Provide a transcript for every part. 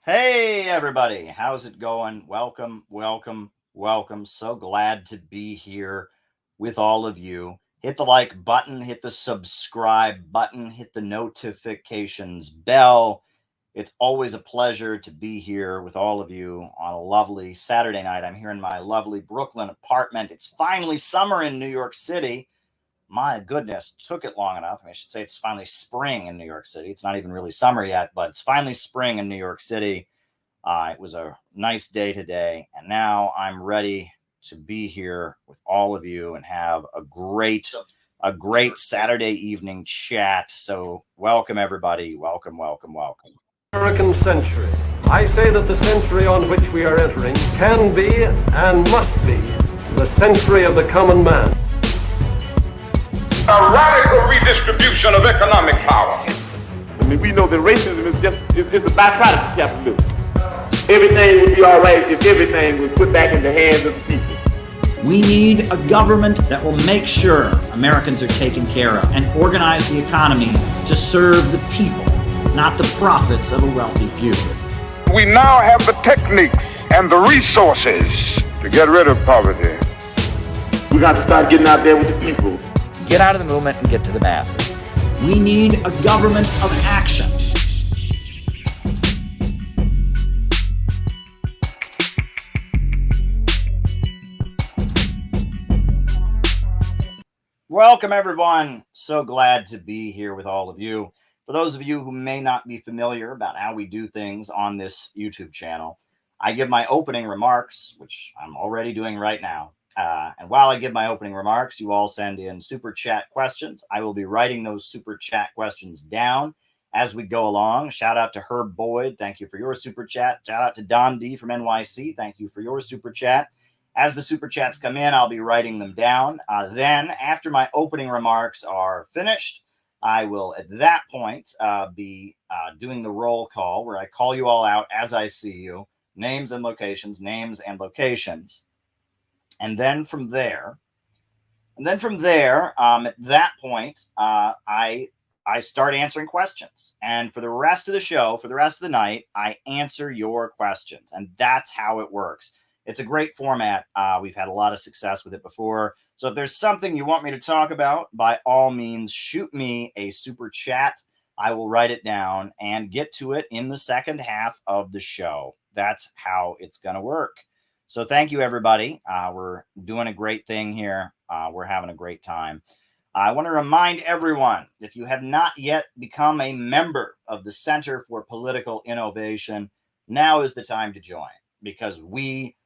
Hey, everybody. How's it going? Welcome, welcome, welcome. So glad to be here with all of you. Hit the like button, hit the subscribe button, hit the notifications bell. It's always a pleasure to be here with all of you on a lovely Saturday night. I'm here in my lovely Brooklyn apartment. It's finally summer in New York City. My goodness, took it long enough. I should say it's finally spring in New York City. It's not even really summer yet, but it's finally spring in New York City. It was a nice day today, and now I'm ready to be here with all of you and have a great Saturday evening chat. So welcome everybody. Welcome, welcome, welcome. American century. I say that the century on which we are entering can be and must be the century of the common man. A radical redistribution of economic power. I mean, we know that racism is just a byproduct of capitalism. Everything would be all right if everything was put back in the hands of the people. We need a government that will make sure Americans are taken care of and organize the economy to serve the people, not the profits of a wealthy few. We now have the techniques and the resources to get rid of poverty. We got to start getting out there with the people. Get out of the movement and get to the masses. We need a government of action. Welcome, everyone. So glad to be here with all of you. For those of you who may not be familiar about how we do things on this YouTube channel, I give my opening remarks, which I'm already doing right now. And while I give my opening remarks, you all send in super chat questions. I will be writing those super chat questions down as we go along. Shout out to Herb Boyd. Thank you for your super chat. Shout out to Don D from NYC. Thank you for your super chat. As the super chats come in, I'll be writing them down. Then, after my opening remarks are finished, I will, at that point, be doing the roll call where I call you all out as I see you. Names and locations, names and locations. And then from there, at that point, I start answering questions. And for the rest of the show, for the rest of the night, I answer your questions. And that's how it works. It's a great format. We've had a lot of success with it before. So if there's something you want me to talk about, by all means, shoot me a super chat. I will write it down and get to it in the second half of the show. That's how it's going to work. So thank you, everybody. We're doing a great thing here. We're having a great time. I want to remind everyone, if you have not yet become a member of the Center for Political Innovation, now is the time to join, because we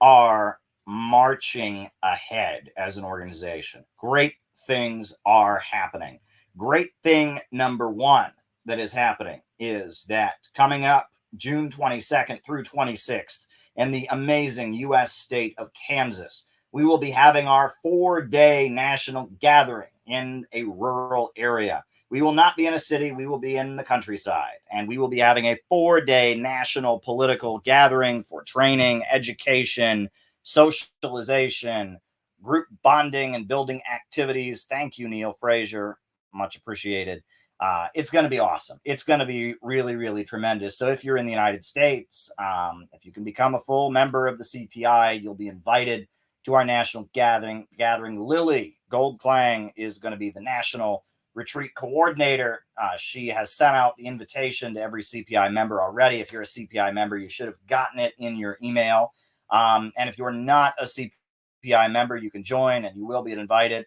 are marching ahead as an organization. Great things are happening. Great thing number one that is happening is that coming up June 22nd through 26th in the amazing U.S. state of Kansas, we will be having our 4-day national gathering in a rural area. We will not be in a city. We will be in the countryside, and we will be having a 4-day national political gathering for training, education, socialization, group bonding, and building activities. Thank you, Neil Frazier. Much appreciated. It's going to be awesome. It's going to be really, really tremendous. So if you're in the United States, if you can become a full member of the CPI, you'll be invited to our national gathering. Lily Goldklang is going to be the national retreat coordinator. She has sent out the invitation to every CPI member already. If you're a CPI member, you should have gotten it in your email. And if you're not a CPI member, you can join and you will be invited.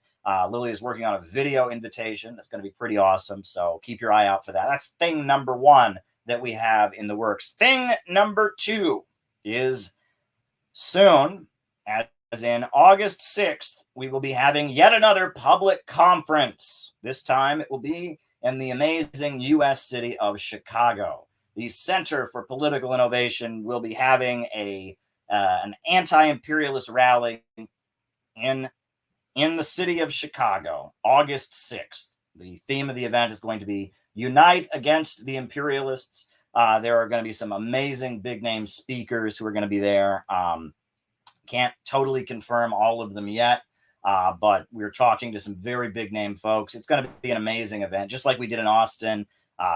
Lily is working on a video invitation. That's going to be pretty awesome. So keep your eye out for that. That's thing number one that we have in the works. Thing number two is soon, as in August 6th, we will be having yet another public conference. This time it will be in the amazing U.S. city of Chicago. The Center for Political Innovation will be having an anti-imperialist rally in the city of Chicago, August 6th. The theme of the event is going to be Unite Against the Imperialists. There are going to be some amazing big-name speakers who are going to be there. Can't totally confirm all of them yet, but we're talking to some very big-name folks. It's going to be an amazing event, just like we did in Austin.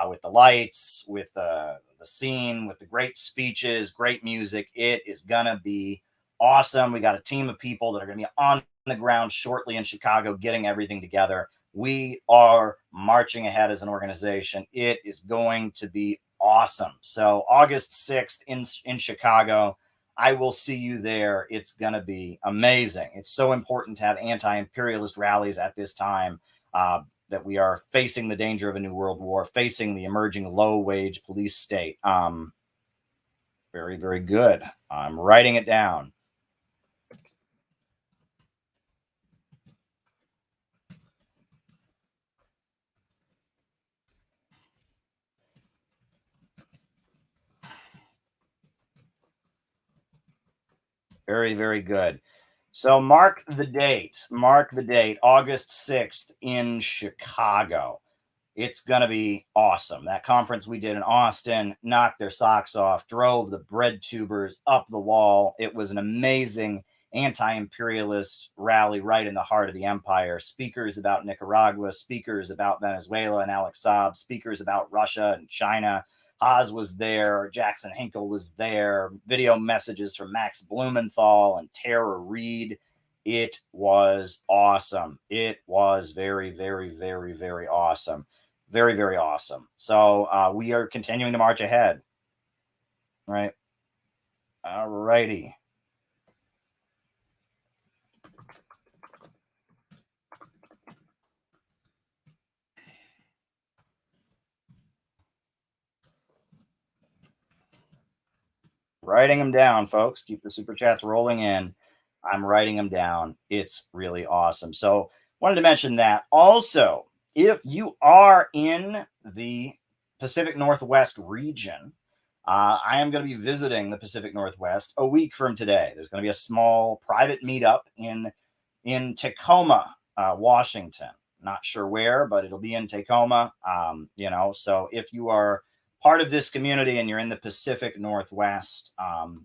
with the lights, with the scene, with the great speeches, great music. It is going to be awesome. We got a team of people that are going to be on the ground shortly in Chicago, getting everything together. We are marching ahead as an organization. It is going to be awesome. So August 6th in Chicago, I will see you there. It's going to be amazing. It's so important to have anti-imperialist rallies at this time, that we are facing the danger of a new world war, facing the emerging low-wage police state. Very, very good. I'm writing it down. Very, very good. So mark the date. Mark the date, August 6th in Chicago. It's going to be awesome. That conference we did in Austin knocked their socks off, drove the bread tubers up the wall. It was an amazing anti-imperialist rally right in the heart of the empire. Speakers about Nicaragua, speakers about Venezuela and Alex Saab, speakers about Russia and China. Oz was there. Jackson Hinkle was there. Video messages from Max Blumenthal and Tara Reid. It was awesome. It was very, very, very, very awesome. Very, very awesome. So we are continuing to march ahead. Right. All righty. Writing them down, folks. Keep the super chats rolling in. I'm writing them down. It's really awesome. So wanted to mention that. Also, if you are in the Pacific Northwest region, I am going to be visiting the Pacific Northwest a week from today. There's going to be a small private meetup in Tacoma, Washington. Not sure where, but it'll be in Tacoma. So if you are part of this community and you're in the Pacific Northwest,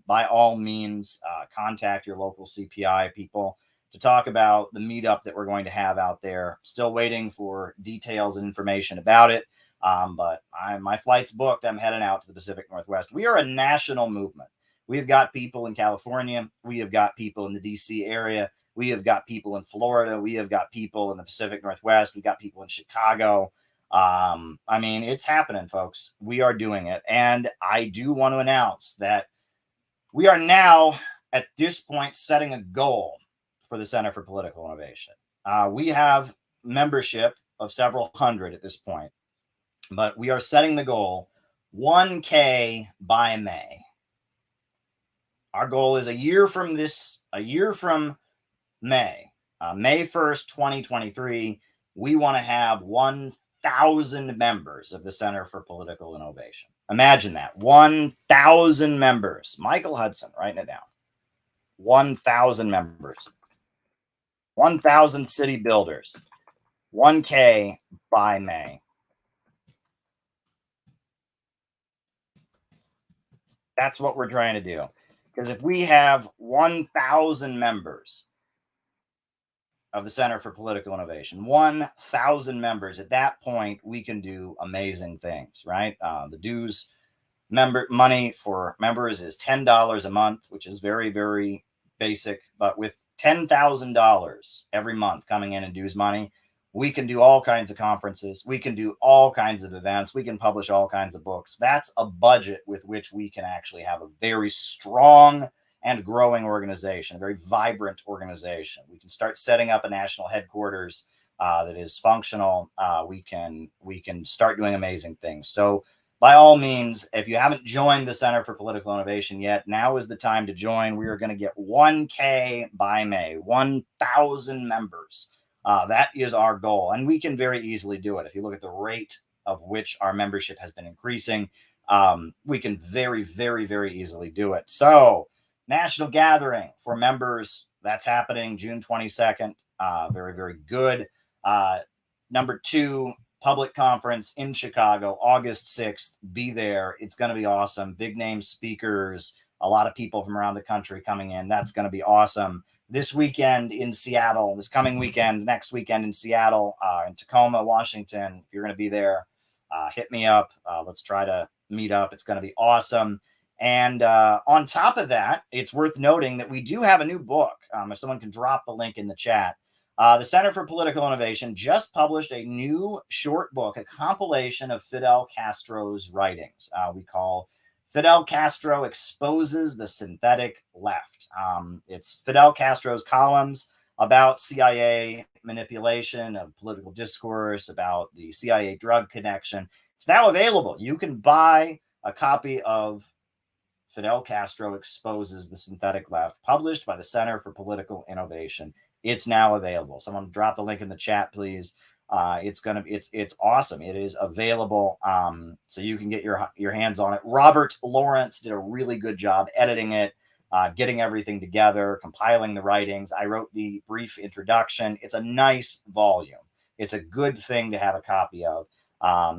by all means, contact your local CPI people to talk about the meetup that we're going to have out there. Still waiting for details and information about it. But my flight's booked. I'm heading out to the Pacific Northwest. We are a national movement. We've got people in California. We have got people in the DC area. We have got people in Florida. We have got people in the Pacific Northwest. We've got people in Chicago. It's happening, folks. We are doing it. And I do want to announce that we are now at this point setting a goal for the Center for Political Innovation. We have membership of several hundred at this point, but we are setting the goal 1K by May. Our goal is a year from May, May 1st, 2023, we want to have 1,000 members of the Center for Political Innovation. Imagine that, 1,000 members. Michael Hudson, writing it down. 1,000 members. 1,000 city builders. 1K by May. That's what we're trying to do. Because if we have 1,000 members of the Center for Political Innovation, 1,000 members, at that point, we can do amazing things, right? The dues money for members is $10 a month, which is very, very basic. But with $10,000 every month coming in dues money, we can do all kinds of conferences. We can do all kinds of events. We can publish all kinds of books. That's a budget with which we can actually have a very strong and growing organization, a very vibrant organization. We can start setting up a national headquarters that is functional. We can start doing amazing things. So by all means, if you haven't joined the Center for Political Innovation yet, now is the time to join. We are going to get 1K by May, 1,000 members. That is our goal, and we can very easily do it. If you look at the rate of which our membership has been increasing, we can very, very, very easily do it. So national gathering for members, that's happening June 22nd. Very, very good. Number 2, public conference in Chicago, August 6th. Be there. It's going to be awesome. Big name speakers, a lot of people from around the country coming in. That's going to be awesome. This weekend in Seattle, this coming weekend, next weekend in Seattle, in Tacoma, Washington, if you're going to be there, hit me up. Let's try to meet up. It's going to be awesome. And on top of that, it's worth noting that we do have a new book. If someone can drop the link in the chat. The Center for Political Innovation just published a new short book, a compilation of Fidel Castro's writings. We call Fidel Castro Exposes the Synthetic Left. It's Fidel Castro's columns about CIA manipulation of political discourse, about the CIA drug connection. It's now available. You can buy a copy of Fidel Castro Exposes the Synthetic Left, published by the Center for Political Innovation. It's now available. Someone drop the link in the chat, please. It's awesome. It is available, so you can get your hands on it. Robert Lawrence did a really good job editing it, getting everything together, compiling the writings. I wrote the brief introduction. It's a nice volume. It's a good thing to have a copy of.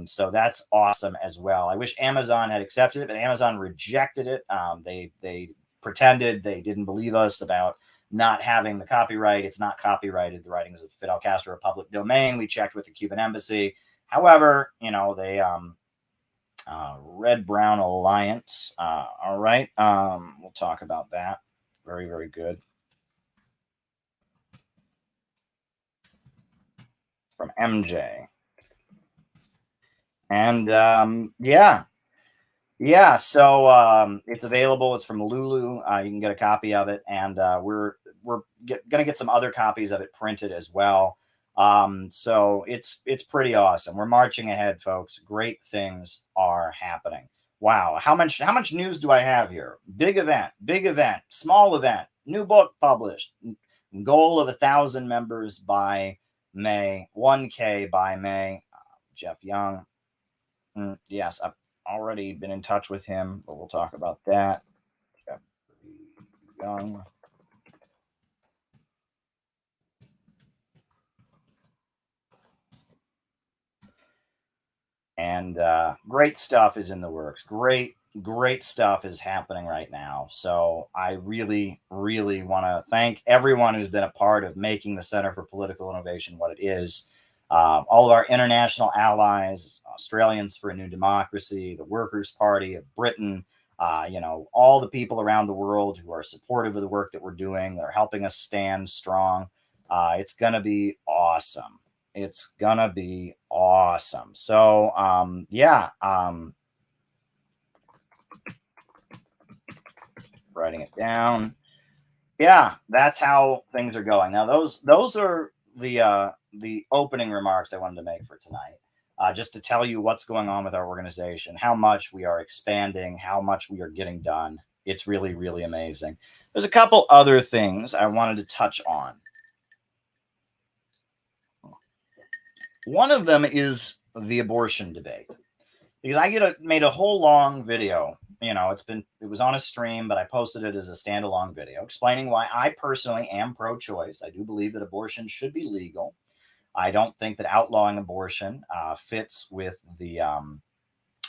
So that's awesome as well. I wish Amazon had accepted it, but Amazon rejected it. They pretended they didn't believe us about not having the copyright. It's not copyrighted. The writings of Fidel Castro are public domain. We checked with the Cuban embassy. However, they Red Brown Alliance. All right. We'll talk about that. Very, very good. From MJ. And so it's available. It's from Lulu. You can get a copy of it, and we're gonna get some other copies of it printed as well. So it's pretty awesome. We're marching ahead, folks. Great things are happening. Wow, how much news do I have here? Big event, small event, new book published. Goal of 1,000 members by May, 1K by May. Jeff Young. Yes, I've already been in touch with him, but we'll talk about that. Jeff Young. And great stuff is in the works. Great stuff is happening right now. So I really, really want to thank everyone who's been a part of making the Center for Political Innovation what it is. All of our international allies, Australians for a New Democracy, the Workers' Party of Britain, all the people around the world who are supportive of the work that we're doing. They're helping us stand strong. It's going to be awesome. It's going to be awesome. So, writing it down. Yeah, that's how things are going. Now, those are the opening remarks I wanted to make for tonight. Just to tell you what's going on with our organization, how much we are expanding, how much we are getting done. It's really, really amazing. There's a couple other things I wanted to touch on. One of them is the abortion debate, because I made a whole long video. It was on a stream, but I posted it as a standalone video explaining why I personally am pro-choice. I do believe that abortion should be legal. I don't think that outlawing abortion fits with the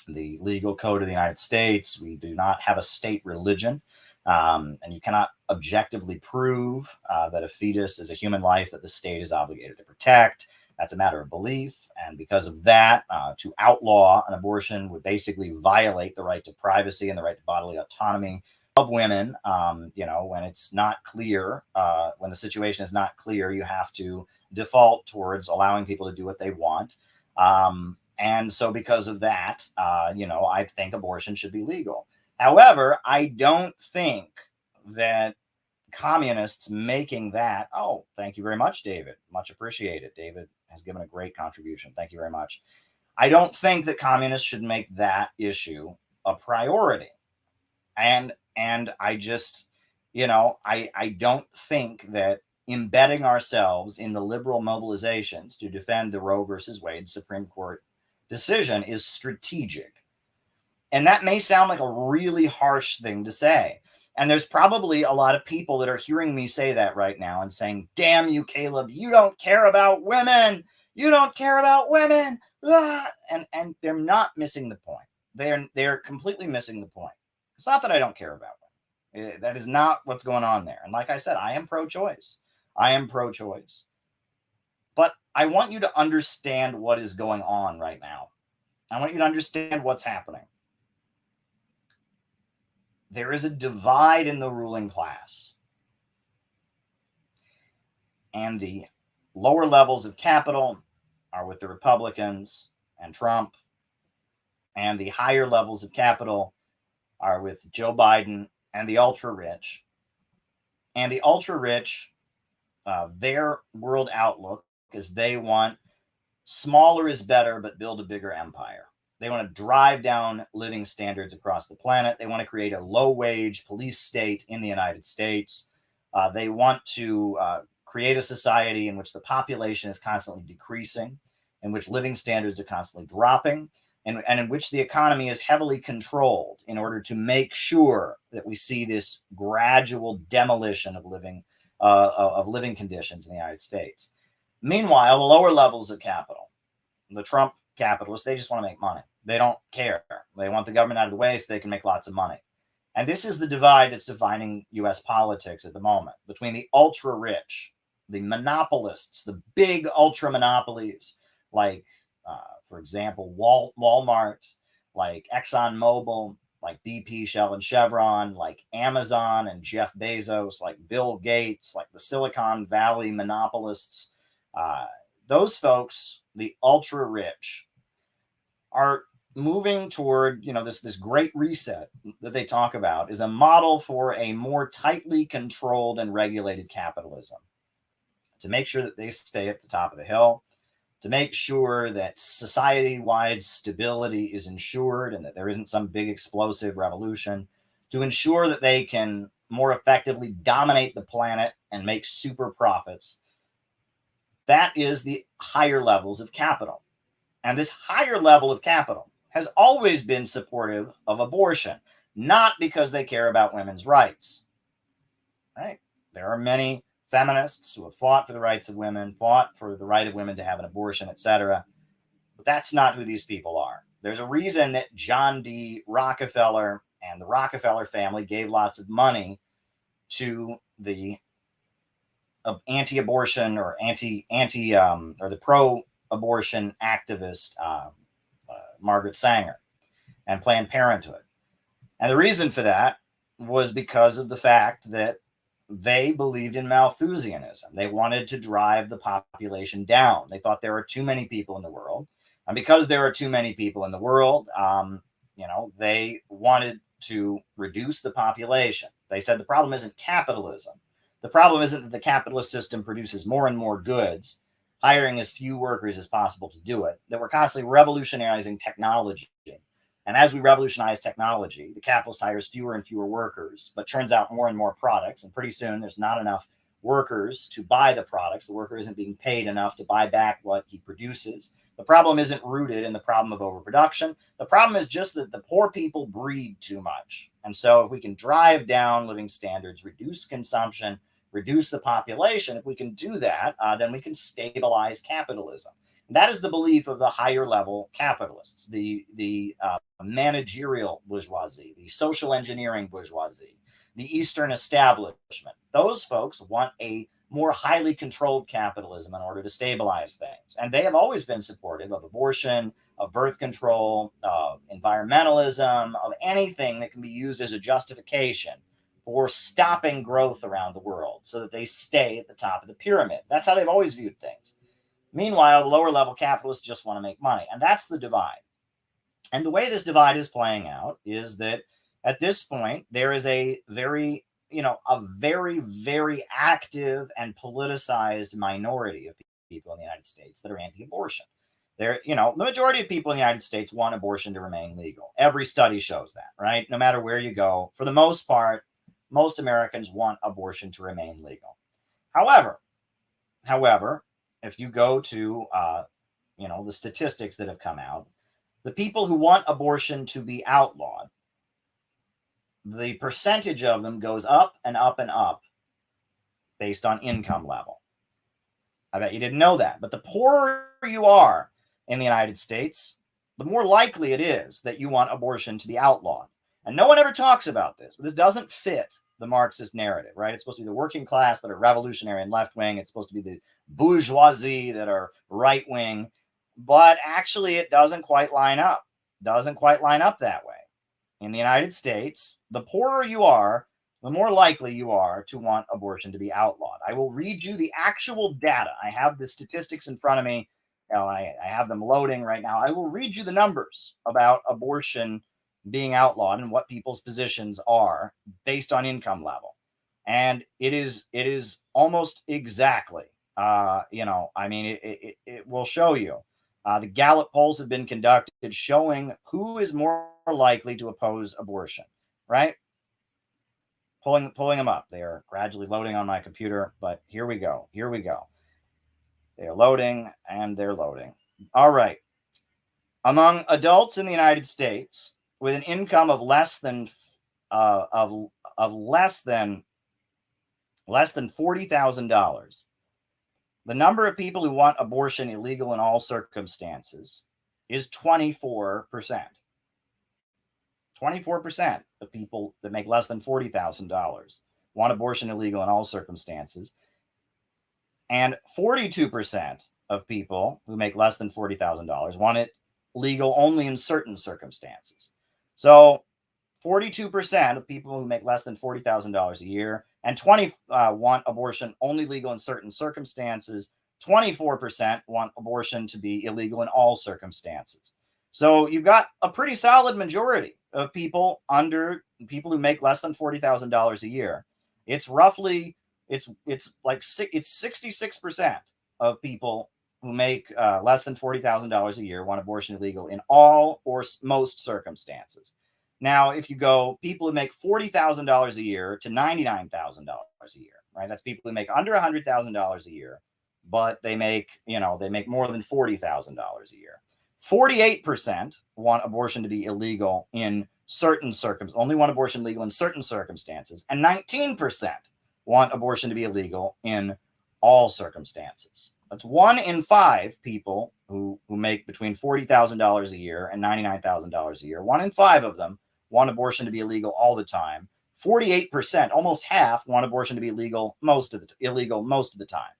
legal code of the United States. We do not have a state religion, and you cannot objectively prove that a fetus is a human life that the state is obligated to protect. That's a matter of belief. And because of that, to outlaw an abortion would basically violate the right to privacy and the right to bodily autonomy of women. When it's not clear, when the situation is not clear, you have to default towards allowing people to do what they want. And so because of that, I think abortion should be legal. However, I don't think that communists making that, oh, thank you very much, David. Much appreciated. David has given a great contribution. Thank you very much. I don't think that communists should make that issue a priority. And I just, I don't think that embedding ourselves in the liberal mobilizations to defend the Roe versus Wade Supreme Court decision is strategic. And that may sound like a really harsh thing to say. And there's probably a lot of people that are hearing me say that right now and saying, damn you, Caleb, you don't care about women. You don't care about women. Ah! And they're not missing the point. They're completely missing the point. It's not that I don't care about women. That is not what's going on there. And like I said, I am pro-choice. But I want you to understand what is going on right now. I want you to understand what's happening. There is a divide in the ruling class. And the lower levels of capital are with the Republicans and Trump. And the higher levels of capital are with Joe Biden and the ultra rich. And the ultra rich, their world outlook is they want smaller is better, but build a bigger empire. They want to drive down living standards across the planet. They want to create a low-wage police state in the United States. They want to create a society in which the population is constantly decreasing, in which living standards are constantly dropping, and in which the economy is heavily controlled in order to make sure that we see this gradual demolition of living conditions in the United States. Meanwhile, the lower levels of capital, the Trump capitalists, they just want to make money. They don't care. They want the government out of the way so they can make lots of money. And this is the divide that's defining U.S. politics at the moment between the ultra rich, the monopolists, the big ultra monopolies, like, for example, Walmart, like ExxonMobil, like BP, Shell, and Chevron, like Amazon and Jeff Bezos, like Bill Gates, like the Silicon Valley monopolists. Those folks, the ultra rich, are moving toward, this great reset that they talk about is a model for a more tightly controlled and regulated capitalism to make sure that they stay at the top of the hill, to make sure that society-wide stability is ensured and that there isn't some big explosive revolution, to ensure that they can more effectively dominate the planet and make super profits. That is the higher levels of capital. And this higher level of capital has always been supportive of abortion, not because they care about women's rights. Right? There are many feminists who have fought for the rights of women, fought for the right of women to have an abortion, etc. But that's not who these people are. There's a reason that John D. Rockefeller and the Rockefeller family gave lots of money to the anti-abortion or or the pro-abortion activist Margaret Sanger and Planned Parenthood. And the reason for that was because of the fact that they believed in Malthusianism. They wanted to drive the population down. They thought there are too many people in the world. And because there are too many people in the world, they wanted to reduce the population. They said the problem isn't capitalism. The problem isn't that the capitalist system produces more and more goods, hiring as few workers as possible to do it, that we're constantly revolutionizing technology. And as we revolutionize technology, the capitalist hires fewer and fewer workers, but churns out more and more products. And pretty soon there's not enough workers to buy the products. The worker isn't being paid enough to buy back what he produces. The problem isn't rooted in the problem of overproduction. The problem is just that the poor people breed too much. And so if we can drive down living standards, reduce consumption, reduce the population, if we can do that, then we can stabilize capitalism. That is the belief of the higher level capitalists, the managerial bourgeoisie, the social engineering bourgeoisie, the Eastern establishment. Those folks want a more highly controlled capitalism in order to stabilize things. And they have always been supportive of abortion, of birth control, of environmentalism, of anything that can be used as a justification for stopping growth around the world so that they stay at the top of the pyramid. That's how they've always viewed things. Meanwhile, the lower level capitalists just want to make money. And that's the divide. And the way this divide is playing out is that at this point, there is a very, very active and politicized minority of people in the United States that are anti-abortion. The majority of people in the United States want abortion to remain legal. Every study shows that, right? No matter where you go, for the most part, most Americans want abortion to remain legal. However, if you go to, the statistics that have come out, the people who want abortion to be outlawed, the percentage of them goes up and up and up based on income level. I bet you didn't know that. But the poorer you are in the United States, the more likely it is that you want abortion to be outlawed. And no one ever talks about this. This doesn't fit the Marxist narrative, right? It's supposed to be the working class that are revolutionary and left-wing. It's supposed to be the bourgeoisie that are right-wing. but actually it doesn't quite line up. Doesn't quite line up that way. In the United States, the poorer you are, the more likely you are to want abortion to be outlawed. I will read you the actual data. I have the statistics in front of me. I have them loading right now. I will read you the numbers about abortion being outlawed and what people's positions are based on income level. And it is almost exactly, it will show you. The Gallup polls have been conducted showing who is more likely to oppose abortion, right? Pulling them up. They are gradually loading on my computer, but here we go. Here we go. They're loading and they're loading. All right. Among adults in the United States with an income of less than $40,000, the number of people who want abortion illegal in all circumstances is 24%. 24% of people that make less than $40,000 want abortion illegal in all circumstances. And 42% of people who make less than $40,000 want it legal only in certain circumstances. So 42% of people who make less than $40,000 a year, and 20 want abortion only legal in certain circumstances. 24% want abortion to be illegal in all circumstances. So you've got a pretty solid majority of people who make less than $40,000 a year. It's roughly it's 66% of people who make less than $40,000 a year want abortion illegal in all or most circumstances. Now, if you go people who make $40,000 a year to $99,000 a year, right? That's people who make under $100,000 a year, but they make more than $40,000 a year. 48% want abortion to be illegal in certain circumstances, only want abortion legal in certain circumstances, and 19% want abortion to be illegal in all circumstances. That's 1 in 5 people who make between $40,000 a year and $99,000 a year. 1 in 5 of them want abortion to be illegal all the time. 48%, almost half, want abortion to be illegal most of the time.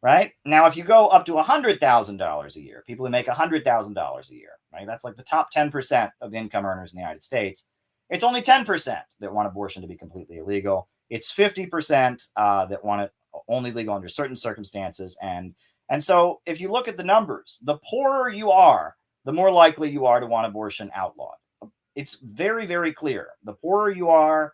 Right? Now, if you go up to $100,000 a year, people who make $100,000 a year, right? That's like the top 10% of income earners in the United States. It's only 10% that want abortion to be completely illegal. It's 50% that want it only legal under certain circumstances. And so if you look at the numbers, the poorer you are, the more likely you are to want abortion outlawed. It's very, very clear. The poorer you are,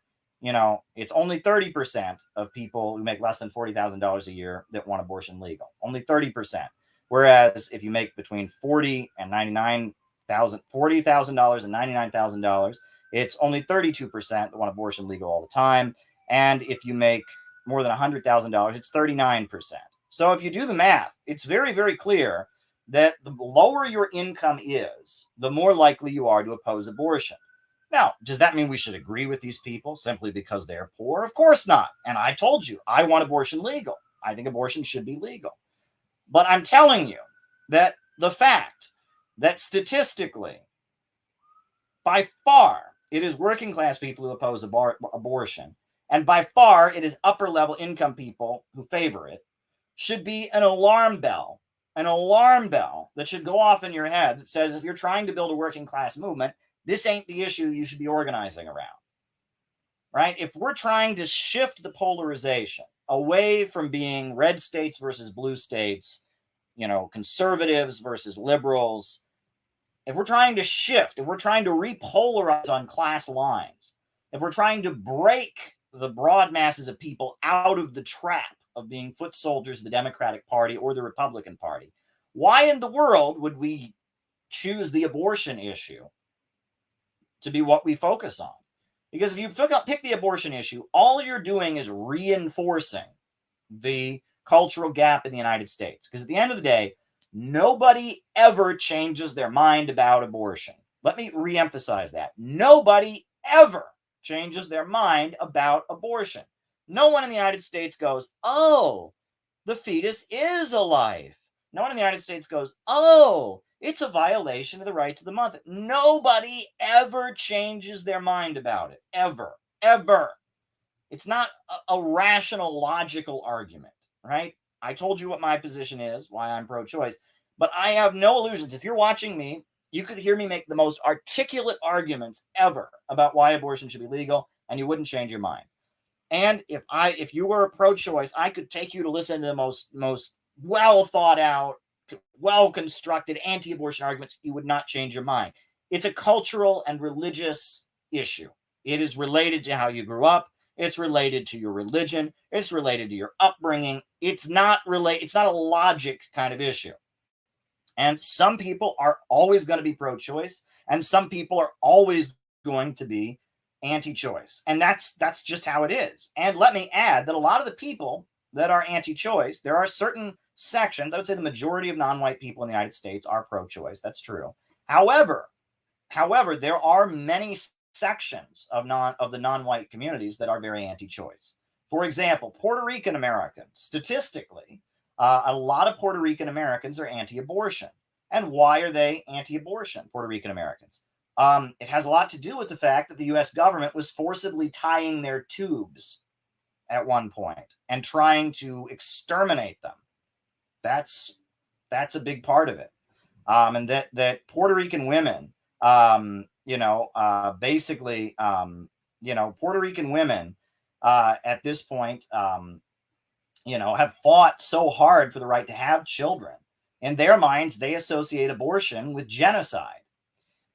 it's only 30% of people who make less than $40,000 a year that want abortion legal. Only 30%. Whereas if you make between $40,000 and $99,000, it's only 32% that want abortion legal all the time. And if you make more than $100,000, it's 39%. So if you do the math, it's very, very clear that the lower your income is, the more likely you are to oppose abortion. Now, does that mean we should agree with these people simply because they're poor? Of course not. And I told you, I want abortion legal. I think abortion should be legal. But I'm telling you that the fact that statistically, by far, it is working class people who oppose abortion, and by far it is upper level income people who favor it, should be an alarm bell that should go off in your head that says if you're trying to build a working class movement, this ain't the issue you should be organizing around, right? If we're trying to shift the polarization away from being red states versus blue states, conservatives versus liberals, if we're trying to shift, if we're trying to repolarize on class lines, if we're trying to break the broad masses of people out of the trap of being foot soldiers of the Democratic Party or the Republican Party, why in the world would we choose the abortion issue to be what we focus on? Because if you pick the abortion issue, all you're doing is reinforcing the cultural gap in the United States. Because at the end of the day, nobody ever changes their mind about abortion. Let me reemphasize that. Nobody ever changes their mind about abortion. No one in the United States goes, oh, the fetus is a life. No one in the United States goes, oh, it's a violation of the rights of the mother. Nobody ever changes their mind about it. Ever. Ever. It's not a rational, logical argument, right? I told you what my position is, why I'm pro-choice. But I have no illusions. If you're watching me, you could hear me make the most articulate arguments ever about why abortion should be legal, and you wouldn't change your mind. And if you were pro-choice, I could take you to listen to the most well thought out, well constructed anti-abortion arguments. You would not change your mind. It's a cultural and religious issue. It is related to how you grew up. It's related to your religion. It's related to your upbringing. It's not a logic kind of issue. And some people are always going to be pro-choice, and some people are always going to be anti-choice. And that's just how it is. And let me add that a lot of the people that are anti-choice, there are certain sections, I would say the majority of non-white people in the United States are pro-choice. That's true. However, there are many sections of the non-white communities that are very anti-choice. For example, Puerto Rican Americans, statistically, a lot of Puerto Rican Americans are anti-abortion. And why are they anti-abortion, Puerto Rican Americans? It has a lot to do with the fact that the U.S. government was forcibly tying their tubes at one point and trying to exterminate them. That's a big part of it. And that Puerto Rican women, Puerto Rican women at this point, have fought so hard for the right to have children. In their minds, they associate abortion with genocide.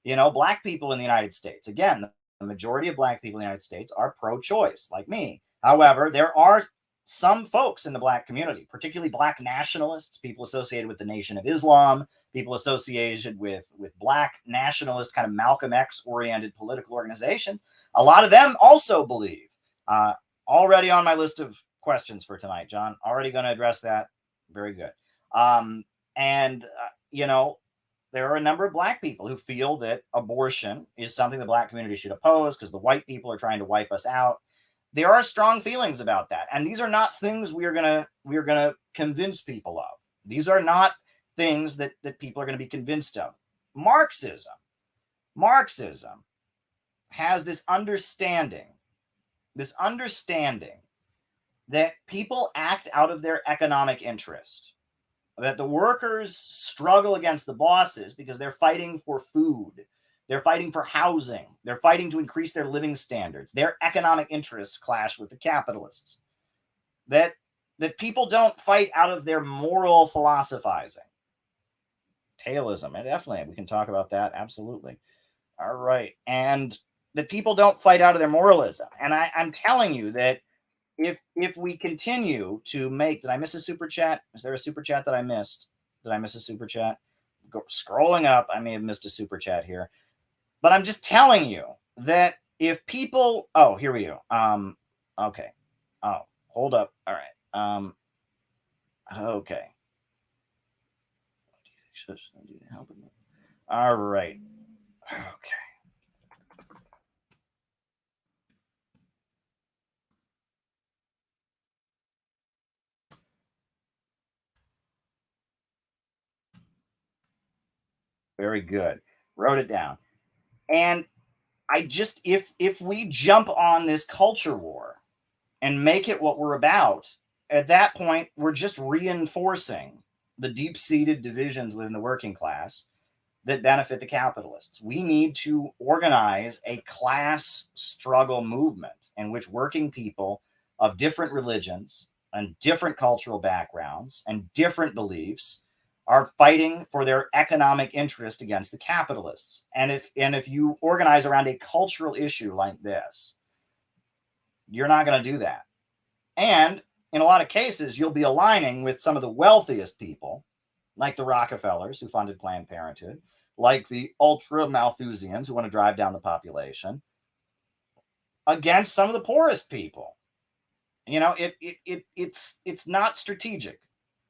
Black people in the United States, again, the majority of black people in the United States are pro-choice, like me. However, there are some folks in the black community, particularly black nationalists, people associated with the Nation of Islam, people associated with black nationalist kind of Malcolm X oriented political organizations. A lot of them also believe, already on my list of questions for tonight, John, already going to address that. Very good. There are a number of black people who feel that abortion is something the black community should oppose because the white people are trying to wipe us out. There are strong feelings about that. And these are not things we are going to convince people of. These are not things that people are going to be convinced of. Marxism has this understanding that people act out of their economic interest, that the workers struggle against the bosses because they're fighting for food, they're fighting for housing, they're fighting to increase their living standards. Their economic interests clash with the capitalists. That people don't fight out of their moral philosophizing. Taylism, and definitely, we can talk about that, absolutely. All right, and that people don't fight out of their moralism. And I'm telling you that if we continue to make, did I miss a super chat? Is there a super chat that I missed? Did I miss a super chat? Scrolling up, I may have missed a super chat here. But I'm just telling you that if people, oh, here we go. Okay. Oh, hold up. All right. Okay. All right. Okay. Very good. Wrote it down. And I just, if we jump on this culture war and make it what we're about, at that point, we're just reinforcing the deep-seated divisions within the working class that benefit the capitalists. We need to organize a class struggle movement in which working people of different religions and different cultural backgrounds and different beliefs are fighting for their economic interest against the capitalists. And if you organize around a cultural issue like this, you're not going to do that. And in a lot of cases, you'll be aligning with some of the wealthiest people, like the Rockefellers who funded Planned Parenthood, like the ultra Malthusians who want to drive down the population, against some of the poorest people. It's not strategic.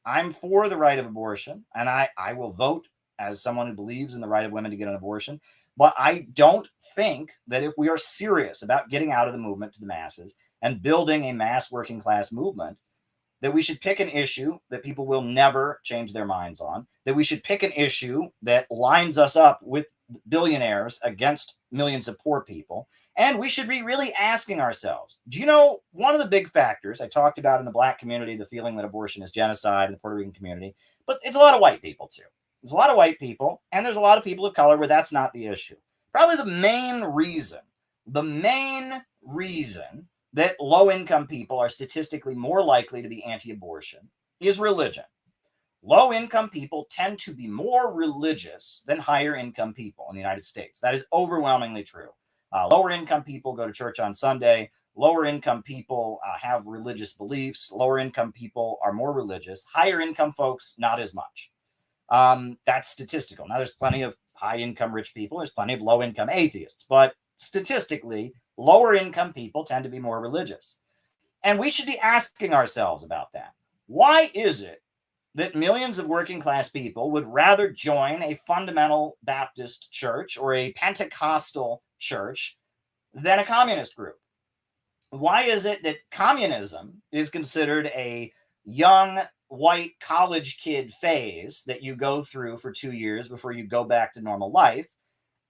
I'm for the right of abortion, and I will vote as someone who believes in the right of women to get an abortion. But I don't think that if we are serious about getting out of the movement to the masses and building a mass working class movement, that we should pick an issue that people will never change their minds on, that we should pick an issue that lines us up with billionaires against millions of poor people, And we should be really asking ourselves, do you know one of the big factors I talked about in the Black community, the feeling that abortion is genocide in the Puerto Rican community, but it's a lot of white people too. There's a lot of white people, and there's a lot of people of color where that's not the issue. Probably the main reason that low-income people are statistically more likely to be anti-abortion is religion. Low-income people tend to be more religious than higher-income people in the United States. That is overwhelmingly true. Lower-income people go to church on Sunday. Lower-income people have religious beliefs. Lower-income people are more religious. Higher-income folks, not as much. That's statistical. Now, there's plenty of high-income rich people. There's plenty of low-income atheists. But statistically, lower-income people tend to be more religious. And we should be asking ourselves about that. Why is it that millions of working-class people would rather join a fundamental Baptist church or a Pentecostal church than a communist group? Why is it that communism is considered a young white college kid phase that you go through for 2 years before you go back to normal life,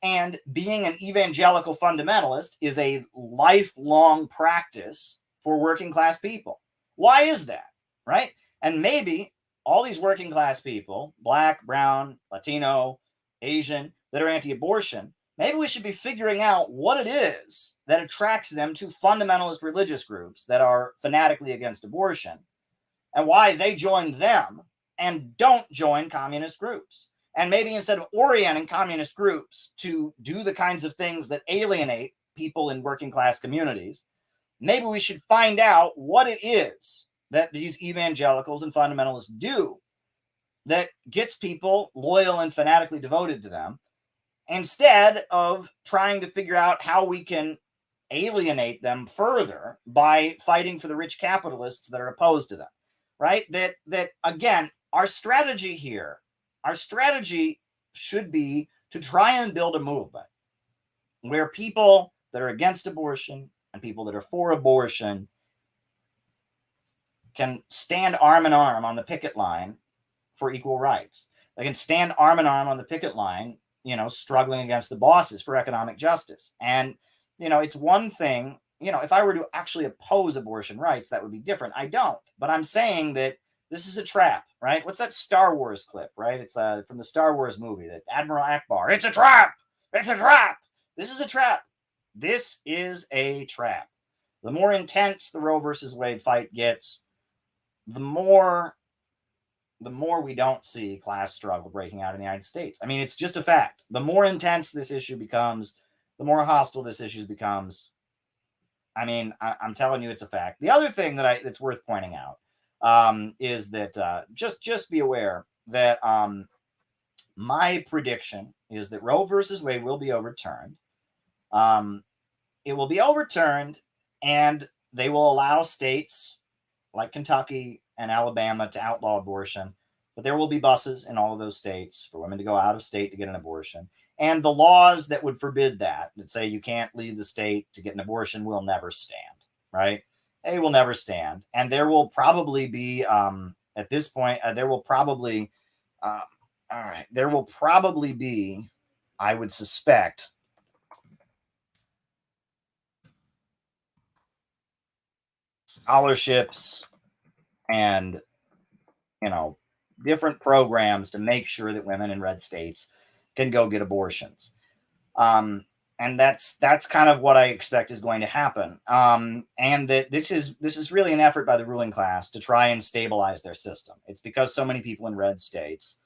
and being an evangelical fundamentalist is a lifelong practice for working class people? Why is that, right? And maybe all these working class people, Black, brown, Latino, Asian, that are anti-abortion, maybe we should be figuring out what it is that attracts them to fundamentalist religious groups that are fanatically against abortion, and why they join them and don't join communist groups. And maybe instead of orienting communist groups to do the kinds of things that alienate people in working class communities, maybe we should find out what it is that these evangelicals and fundamentalists do that gets people loyal and fanatically devoted to them, instead of trying to figure out how we can alienate them further by fighting for the rich capitalists that are opposed to them, right? That again, our strategy should be to try and build a movement where people that are against abortion and people that are for abortion can stand arm in arm on the picket line for equal rights. They can stand arm in arm on the picket line, struggling against the bosses for economic justice. And, it's one thing, if I were to actually oppose abortion rights, that would be different. I don't. But I'm saying that this is a trap, right? What's that Star Wars clip, right? It's from the Star Wars movie, that Admiral Akbar. It's a trap. It's a trap. This is a trap. This is a trap. The more intense the Roe versus Wade fight gets, the more we don't see class struggle breaking out in the United States. I mean, it's just a fact. The more intense this issue becomes, the more hostile this issue becomes. I mean, I'm telling you, it's a fact. The other thing that's worth pointing out is that just be aware that my prediction is that Roe versus Wade will be overturned. It will be overturned, and they will allow states like Kentucky and Alabama to outlaw abortion, but there will be buses in all of those states for women to go out of state to get an abortion. And the laws that would forbid that say you can't leave the state to get an abortion will never stand, right? They will never stand. And there will probably be, at this point, there will probably be, I would suspect, scholarships and, different programs to make sure that women in red states can go get abortions. And that's kind of what I expect is going to happen. And that this is really an effort by the ruling class to try and stabilize their system. It's because so many people in red states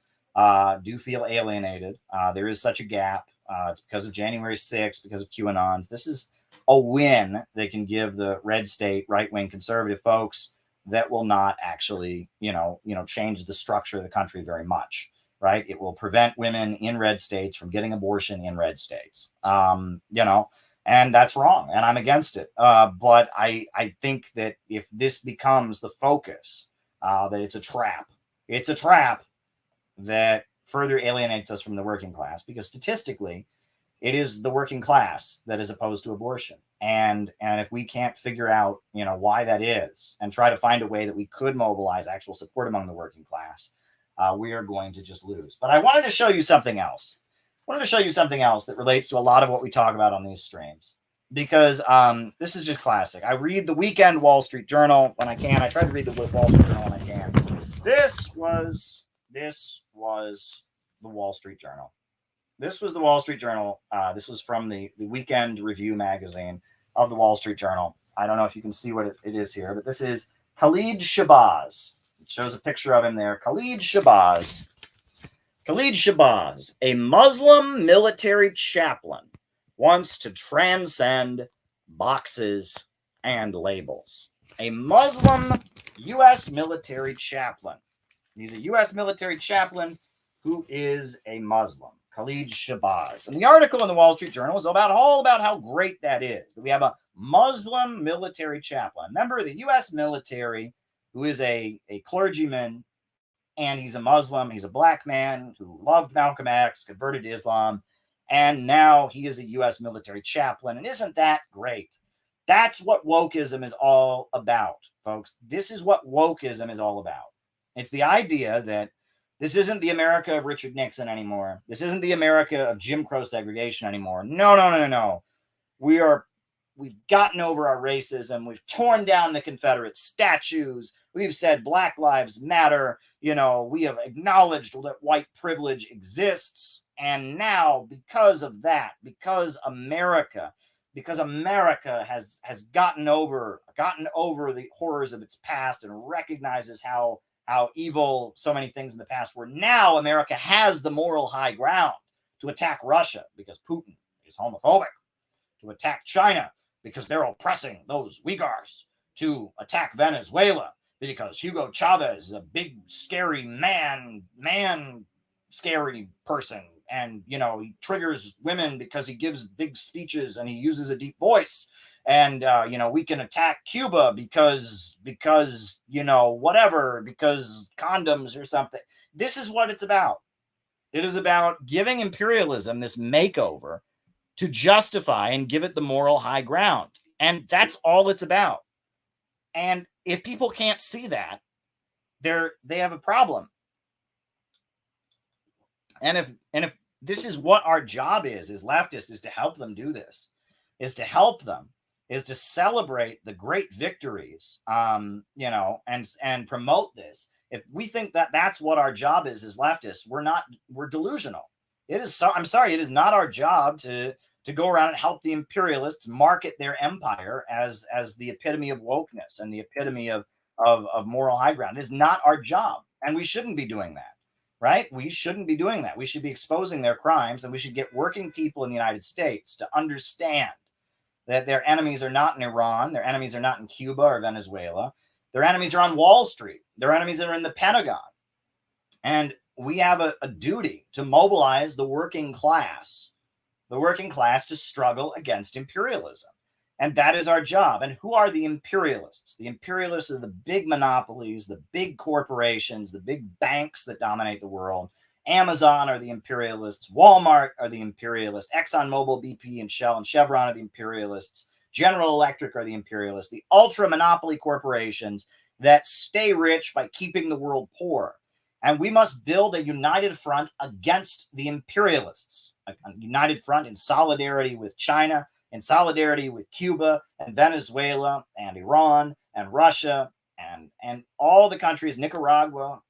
do feel alienated. There is such a gap. It's because of January 6th, because of QAnons. This is a win they can give the red state right-wing conservative folks that will not actually, change the structure of the country very much, right? It will prevent women in red states from getting abortion in red states, and that's wrong, and I'm against it. But I think that if this becomes the focus, that it's a trap that further alienates us from the working class, because statistically, it is the working class that is opposed to abortion. And if we can't figure out, why that is, and try to find a way that we could mobilize actual support among the working class, we are going to just lose. But I wanted to show you something else. That relates to a lot of what we talk about on these streams. because this is just classic. I read the weekend Wall Street Journal when I can. I try to read the Wall Street Journal when I can. This was the Wall Street Journal. This was the Wall Street Journal. This is from the Weekend Review magazine of the Wall Street Journal. I don't know if you can see what it is here, but this is Khalid Shabazz. It shows a picture of him there. Khalid Shabazz. Khalid Shabazz, a Muslim military chaplain, wants to transcend boxes and labels. A Muslim U.S. military chaplain. He's a U.S. military chaplain who is a Muslim. Khalid Shabazz. And the article in the Wall Street Journal is all about how great that is. That we have a Muslim military chaplain, a member of the U.S. military, who is a clergyman, and he's a Muslim. He's a black man who loved Malcolm X, converted to Islam, and now he is a U.S. military chaplain. And isn't that great? That's what wokeism is all about, folks. This is what wokeism is all about. It's the idea that this isn't the America of Richard Nixon anymore. This isn't the America of Jim Crow segregation anymore. No. We've gotten over our racism. We've torn down the Confederate statues. We've said Black Lives Matter. We have acknowledged that white privilege exists. And now, because of that, because America has gotten over the horrors of its past and recognizes how evil so many things in the past were. Now America has the moral high ground to attack Russia because Putin is homophobic, to attack China because they're oppressing those Uyghurs, to attack Venezuela because Hugo Chavez is a big, scary scary person. And, he triggers women because he gives big speeches and he uses a deep voice. And, we can attack Cuba because whatever, because condoms or something. This is what it's about. It is about giving imperialism this makeover to justify and give it the moral high ground. And that's all it's about. And if people can't see that, they have a problem. And if this is what our job is leftists, is to help them do this, is to help them, is to celebrate the great victories, and promote this. If we think that that's what our job is as leftists, we're delusional. I'm sorry, it is not our job to go around and help the imperialists market their empire as the epitome of wokeness and the epitome of moral high ground. It is not our job, and we shouldn't be doing that, right? We shouldn't be doing that. We should be exposing their crimes, and we should get working people in the United States to understand that their enemies are not in Iran, their enemies are not in Cuba or Venezuela, their enemies are on Wall Street, their enemies are in the Pentagon. And we have a duty to mobilize the working class to struggle against imperialism. And that is our job. And who are the imperialists? The imperialists are the big monopolies, the big corporations, the big banks that dominate the world. Amazon are the imperialists. Walmart are the imperialists. ExxonMobil, BP, and Shell and Chevron are the imperialists. General Electric are the imperialists. The ultra monopoly corporations that stay rich by keeping the world poor. And we must build a united front against the imperialists, a united front in solidarity with China, in solidarity with Cuba and Venezuela and Iran and Russia and all the countries, Nicaragua,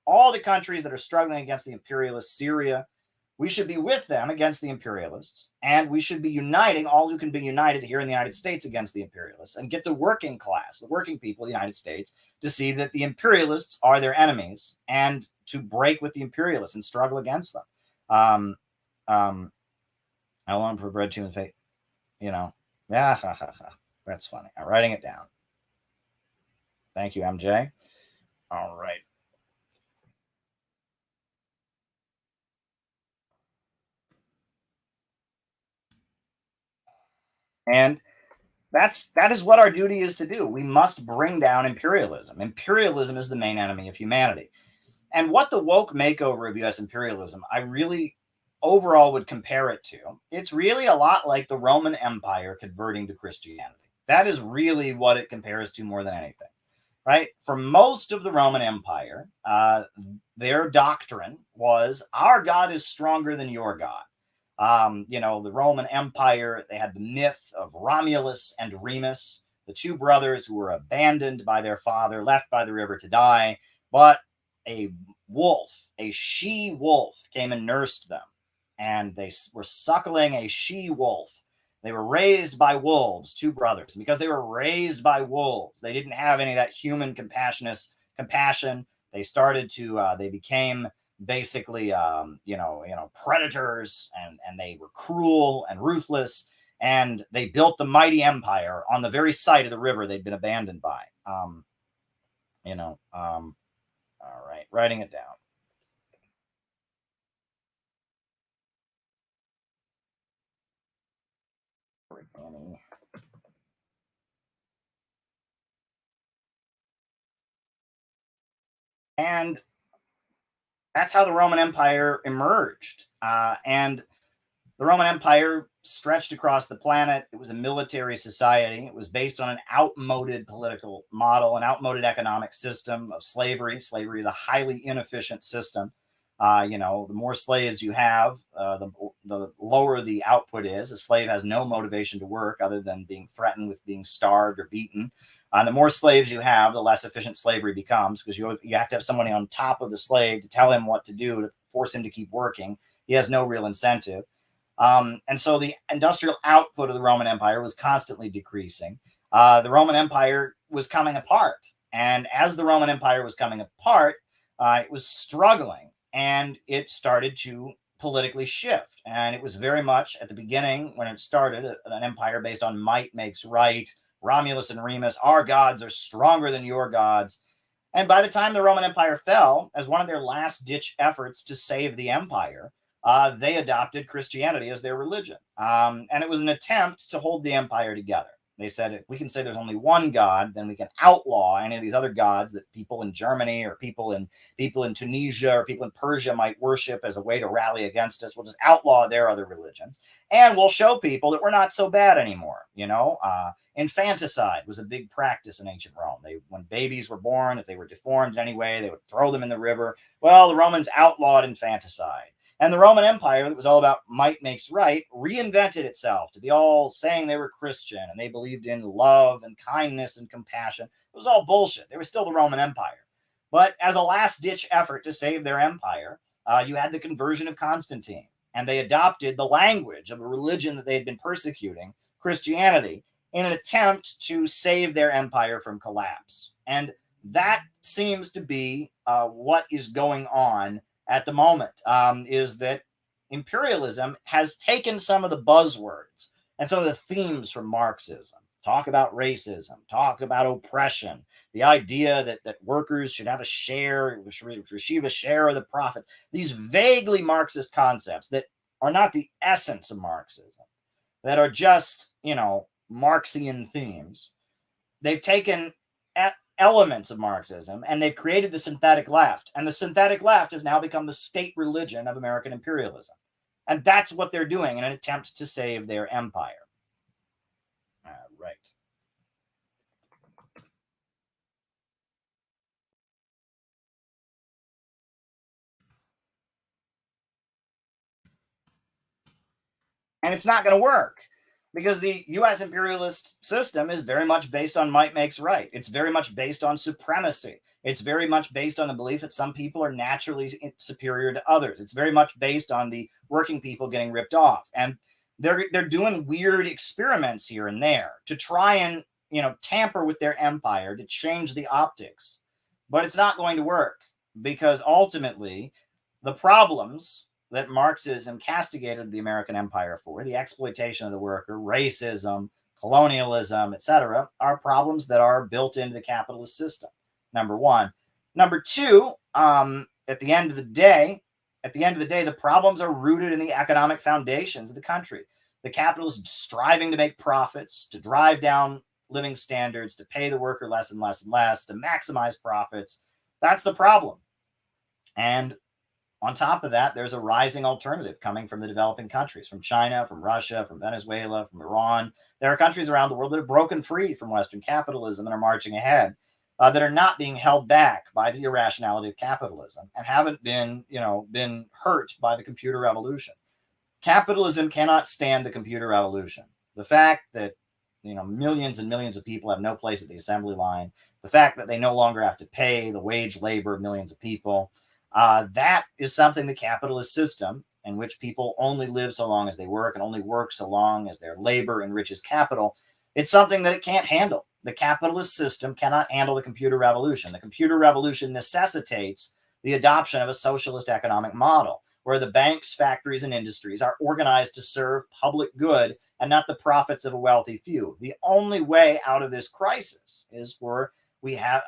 all the countries that are struggling against the imperialists, Syria. We should be with them against the imperialists, and we should be uniting all who can be united here in the United States against the imperialists, and get the working class, the working people of the United States, to see that the imperialists are their enemies and to break with the imperialists and struggle against them. How long for bread, tuna, fate? That's funny. I'm writing it down. Thank you, MJ. All right. And that is what our duty is to do. We must bring down imperialism. Imperialism is the main enemy of humanity. And what the woke makeover of U.S. imperialism, I really overall would compare it to, it's really a lot like the Roman Empire converting to Christianity. That is really what it compares to more than anything, right? For most of the Roman Empire, their doctrine was, our God is stronger than your God. The Roman Empire, they had the myth of Romulus and Remus, the two brothers who were abandoned by their father, left by the river to die, but a wolf, a she-wolf, came and nursed them, and they were suckling a she-wolf. They were raised by wolves, two brothers. And because they were raised by wolves, they didn't have any of that human compassion. They started to, they became basically, predators, and they were cruel and ruthless. And they built the mighty empire on the very site of the river they'd been abandoned by. All right, writing it down. And that's how the Roman Empire emerged. And the Roman Empire stretched across the planet. It was a military society. It was based on an outmoded political model, an outmoded economic system of slavery. Slavery is a highly inefficient system. The more slaves you have, the lower the output is. A slave has no motivation to work other than being threatened with being starved or beaten. The more slaves you have, the less efficient slavery becomes, because you have to have somebody on top of the slave to tell him what to do, to force him to keep working. He has no real incentive. And so the industrial output of the Roman Empire was constantly decreasing. The Roman Empire was coming apart. And as the Roman Empire was coming apart, it was struggling, and it started to politically shift. And it was very much at the beginning, when it started, an empire based on might makes right. Romulus and Remus, our gods are stronger than your gods. And by the time the Roman Empire fell, as one of their last-ditch efforts to save the empire, they adopted Christianity as their religion. And it was an attempt to hold the empire together. They said, if we can say there's only one God, then we can outlaw any of these other gods that people in Germany or people in Tunisia or people in Persia might worship as a way to rally against us. We'll just outlaw their other religions, and we'll show people that we're not so bad anymore. Infanticide was a big practice in ancient Rome. When babies were born, if they were deformed in any way, they would throw them in the river. Well, the Romans outlawed infanticide. And the Roman Empire, that was all about might makes right, reinvented itself to be all saying they were Christian and they believed in love and kindness and compassion. It was all bullshit. They were still the Roman Empire. But as a last-ditch effort to save their empire, you had the conversion of Constantine. And they adopted the language of a religion that they had been persecuting, Christianity, in an attempt to save their empire from collapse. And that seems to be what is going on at the moment, is that imperialism has taken some of the buzzwords and some of the themes from Marxism. Talk about racism, talk about oppression, the idea that workers should have a share, receive a share of the profits. These vaguely Marxist concepts that are not the essence of Marxism, that are just, Marxian themes. They've taken elements of Marxism, and they've created the synthetic left. And the synthetic left has now become the state religion of American imperialism. And that's what they're doing in an attempt to save their empire. Right. And it's not going to work, because the U.S. imperialist system is very much based on might makes right. It's very much based on supremacy. It's very much based on the belief that some people are naturally superior to others. It's very much based on the working people getting ripped off. And they're doing weird experiments here and there to try and, tamper with their empire, to change the optics. But it's not going to work, because ultimately the problems that Marxism castigated the American empire for, the exploitation of the worker, racism, colonialism, etc., are problems that are built into the capitalist system. Number one. Number two, at the end of the day, the problems are rooted in the economic foundations of the country. The capitalists striving to make profits, to drive down living standards, to pay the worker less and less and less, to maximize profits. That's the problem. And on top of that, there's a rising alternative coming from the developing countries, from China, from Russia, from Venezuela, from Iran. There are countries around the world that have broken free from Western capitalism and are marching ahead, that are not being held back by the irrationality of capitalism and haven't been hurt by the computer revolution. Capitalism cannot stand the computer revolution. The fact that millions and millions of people have no place at the assembly line, the fact that they no longer have to pay the wage labor of millions of people, that is something the capitalist system, in which people only live so long as they work and only work so long as their labor enriches capital, it's something that it can't handle. The capitalist system cannot handle the computer revolution. The computer revolution necessitates the adoption of a socialist economic model, where the banks, factories, and industries are organized to serve public good and not the profits of a wealthy few. The only way out of this crisis is for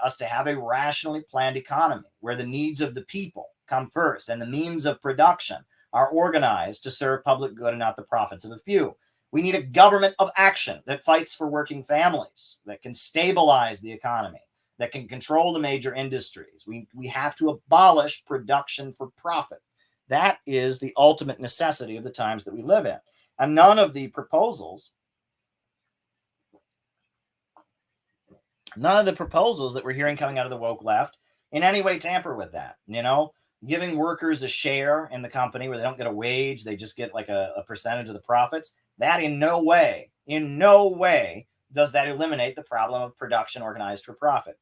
us to have a rationally planned economy where the needs of the people come first and the means of production are organized to serve public good and not the profits of a few. We need a government of action that fights for working families, that can stabilize the economy, that can control the major industries. We have to abolish production for profit. That is the ultimate necessity of the times that we live in. And none of the proposals that we're hearing coming out of the woke left in any way tamper with that. Giving workers a share in the company where they don't get a wage, they just get like a percentage of the profits. That in no way does that eliminate the problem of production organized for profit.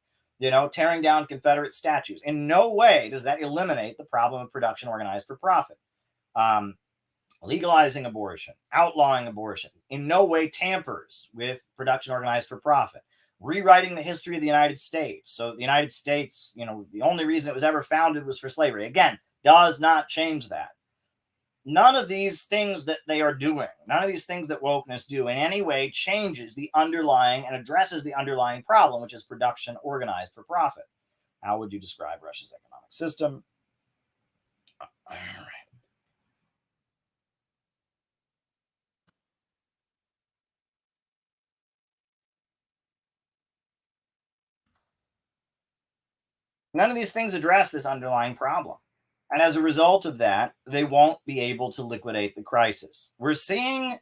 Tearing down Confederate statues, in no way does that eliminate the problem of production organized for profit. Legalizing abortion, outlawing abortion, in no way tampers with production organized for profit. Rewriting the history of the United States. So the United States, the only reason it was ever founded was for slavery. Again, does not change that. None of these things that they are doing, none of these things that wokeness do in any way changes the underlying and addresses the underlying problem, which is production organized for profit. How would you describe Russia's economic system? All right. None of these things address this underlying problem. And as a result of that, they won't be able to liquidate the crisis. We're seeing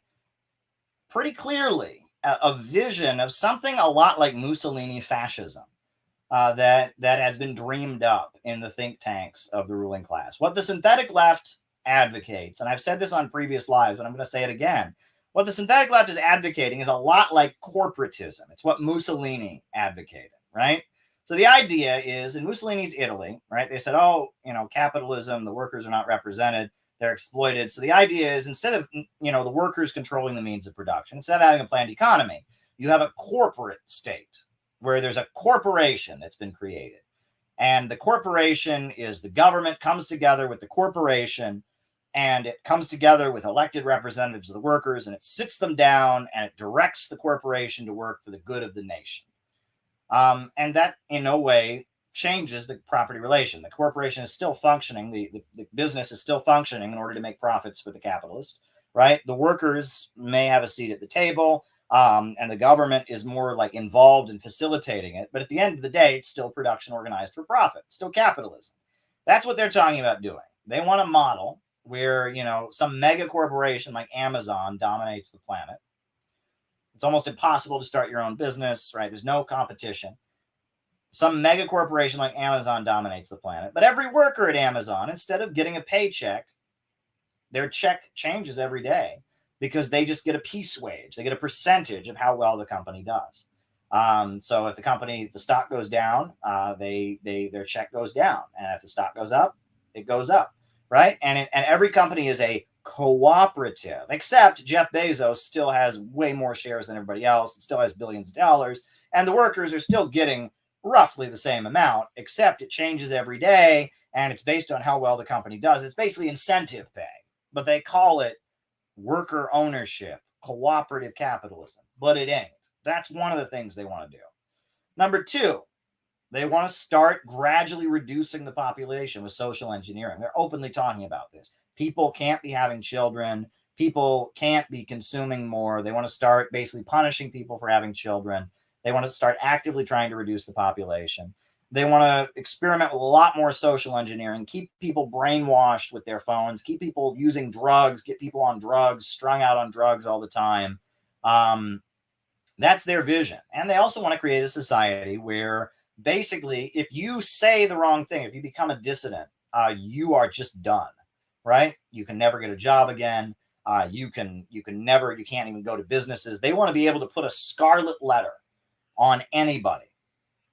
pretty clearly a vision of something a lot like Mussolini fascism that has been dreamed up in the think tanks of the ruling class. What the synthetic left advocates, and I've said this on previous lives, but I'm going to say it again, what the synthetic left is advocating is a lot like corporatism. It's what Mussolini advocated, right? So the idea is in Mussolini's Italy, right? They said, capitalism, the workers are not represented, they're exploited. So the idea is instead of, the workers controlling the means of production, instead of having a planned economy, you have a corporate state where there's a corporation that's been created. And the corporation is the government comes together with the corporation, and it comes together with elected representatives of the workers, and it sits them down and it directs the corporation to work for the good of the nation. And that in no way changes the property relation. The corporation is still functioning. The business is still functioning in order to make profits for the capitalist, right? The workers may have a seat at the table, and the government is more like involved in facilitating it. But at the end of the day, it's still production organized for profit, still capitalism. That's what they're talking about doing. They want a model where, some mega corporation like Amazon dominates the planet. It's almost impossible to start your own business, right? There's no competition. Some mega corporation like Amazon dominates the planet. But every worker at Amazon, instead of getting a paycheck, their check changes every day because they just get a piece wage. They get a percentage of how well the company does. So if the stock goes down, their check goes down. And if the stock goes up, it goes up, right? And every company is a cooperative, except Jeff Bezos still has way more shares than everybody else. It still has billions of dollars, and the workers are still getting roughly the same amount, except it changes every day, and it's based on how well the company does. It's basically incentive pay, but they call it worker ownership, cooperative capitalism, but it ain't. That's one of the things they want to do. Number two, they want to start gradually reducing the population with social engineering. They're openly talking about this. People can't be having children. People can't be consuming more. They want to start basically punishing people for having children. They want to start actively trying to reduce the population. They want to experiment with a lot more social engineering, keep people brainwashed with their phones, keep people using drugs, get people on drugs, strung out on drugs all the time. That's their vision. And they also want to create a society where basically if you say the wrong thing, if you become a dissident, you are just done. Right? You can never get a job again. You can't even go to businesses. They want to be able to put a scarlet letter on anybody,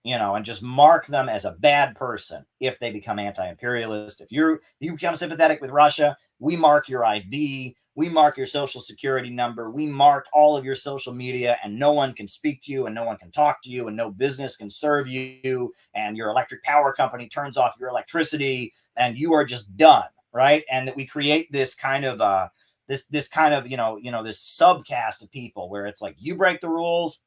and just mark them as a bad person if they become anti-imperialist. If you become sympathetic with Russia, we mark your ID, we mark your social security number, we mark all of your social media, and no one can speak to you, and no one can talk to you, and no business can serve you, and your electric power company turns off your electricity, and you are just done, right? And that we create this kind of this subcast of people where it's like, you break the rules,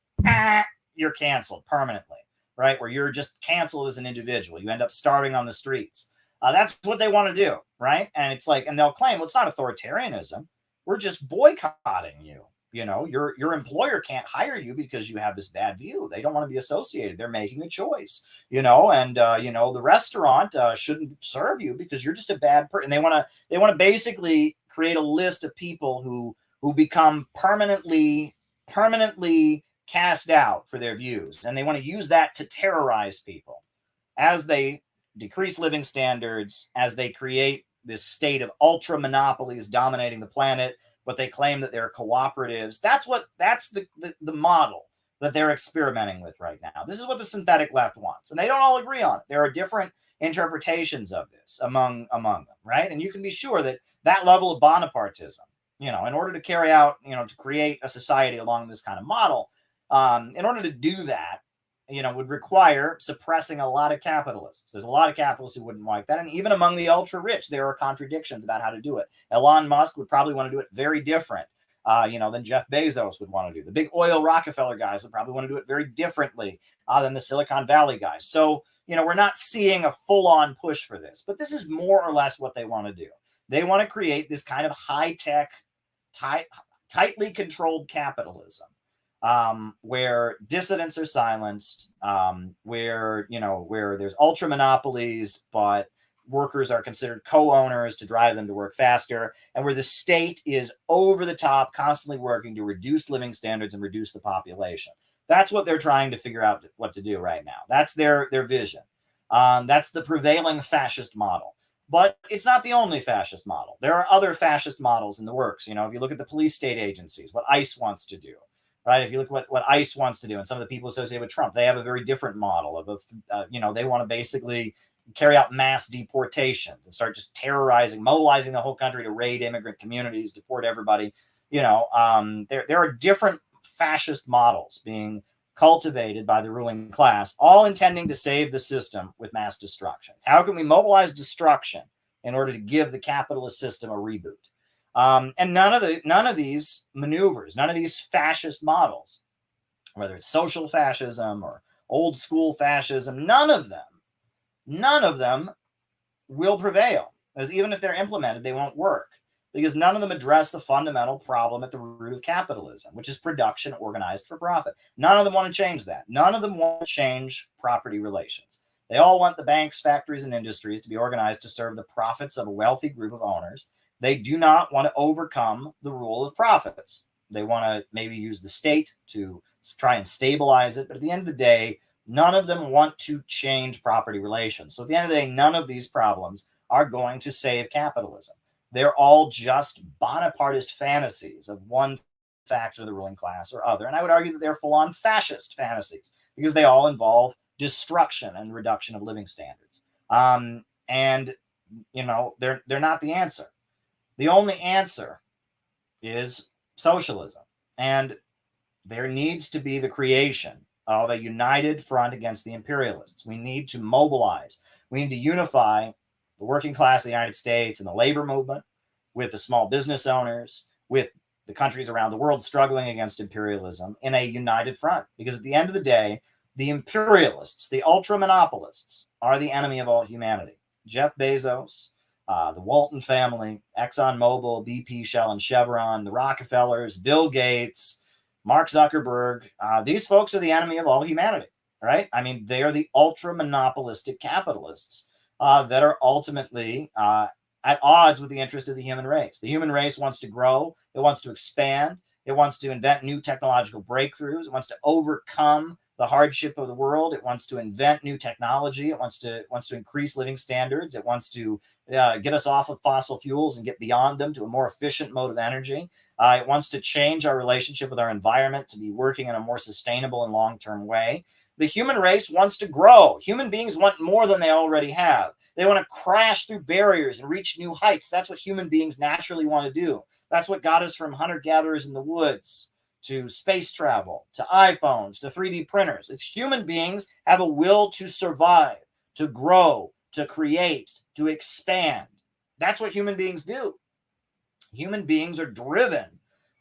you're canceled permanently, right? Where you're just canceled as an individual. You end up starving on the streets. That's what they want to do, right? And it's like, and they'll claim, well, it's not authoritarianism. We're just boycotting you. Your employer can't hire you because you have this bad view. They don't want to be associated. They're making a choice, and the restaurant shouldn't serve you because you're just a bad person. They want to basically create a list of people who become permanently cast out for their views, and they want to use that to terrorize people as they decrease living standards, as they create this state of ultra monopolies dominating the planet, but they claim that they're cooperatives. That's the model that they're experimenting with right now. This is what the synthetic left wants, and they don't all agree on it. There are different interpretations of this among them, right? And you can be sure that level of Bonapartism, in order to carry out, to create a society along this kind of model, in order to do that, would require suppressing a lot of capitalists. There's a lot of capitalists who wouldn't like that. And even among the ultra rich, there are contradictions about how to do it. Elon Musk would probably want to do it very different, than Jeff Bezos would want to do. The big oil Rockefeller guys would probably want to do it very differently than the Silicon Valley guys. So, we're not seeing a full-on push for this, but this is more or less what they want to do. They want to create this kind of high-tech, tightly controlled capitalism. Where dissidents are silenced, where there's ultra monopolies, but workers are considered co-owners to drive them to work faster, and where the state is over the top, constantly working to reduce living standards and reduce the population. That's what they're trying to figure out what to do right now. That's their vision. That's the prevailing fascist model. But it's not the only fascist model. There are other fascist models in the works. If you look at the police state agencies, what ICE wants to do, right? If you look at what ICE wants to do, and some of the people associated with Trump, they have a very different model of they want to basically carry out mass deportations and start just mobilizing the whole country to raid immigrant communities, deport everybody. There are different fascist models being cultivated by the ruling class, all intending to save the system with mass destruction. How can we mobilize destruction in order to give the capitalist system a reboot? And none of these maneuvers, none of these fascist models, whether it's social fascism or old school fascism, none of them will prevail. Because even if they're implemented, they won't work, because none of them address the fundamental problem at the root of capitalism, which is production organized for profit. None of them want to change that. None of them want to change property relations. They all want the banks, factories, and industries to be organized to serve the profits of a wealthy group of owners. They do not want to overcome the rule of profits. They want to maybe use the state to try and stabilize it. But at the end of the day, none of them want to change property relations. So at the end of the day, none of these problems are going to save capitalism. They're all just Bonapartist fantasies of one faction of the ruling class or other. And I would argue that they're full-on fascist fantasies, because they all involve destruction and reduction of living standards. They're not the answer. The only answer is socialism. And there needs to be the creation of a united front against the imperialists. We need to mobilize. We need to unify the working class of the United States and the labor movement with the small business owners, with the countries around the world struggling against imperialism in a united front. Because at the end of the day, the imperialists, the ultra monopolists, are the enemy of all humanity. Jeff Bezos, the Walton family, ExxonMobil, BP, Shell, and Chevron, the Rockefellers, Bill Gates, Mark Zuckerberg, these folks are the enemy of all humanity, right? I mean, they are the ultra monopolistic capitalists that are ultimately at odds with the interest of the human race. The human race wants to grow. It wants to expand. It wants to invent new technological breakthroughs. It wants to overcome the the hardship of the world. It wants to invent new technology. It wants to increase living standards. It wants to get us off of fossil fuels and get beyond them to a more efficient mode of energy. It wants to change our relationship with our environment to be working in a more sustainable and long-term way. The human race wants to grow. Human beings want more than they already have. They want to crash through barriers and reach new heights. That's what human beings naturally want to do. That's what got us from hunter-gatherers in the woods to space travel, to iPhones, to 3D printers. It's human beings have a will to survive, to grow, to create, to expand. That's what human beings do. Human beings are driven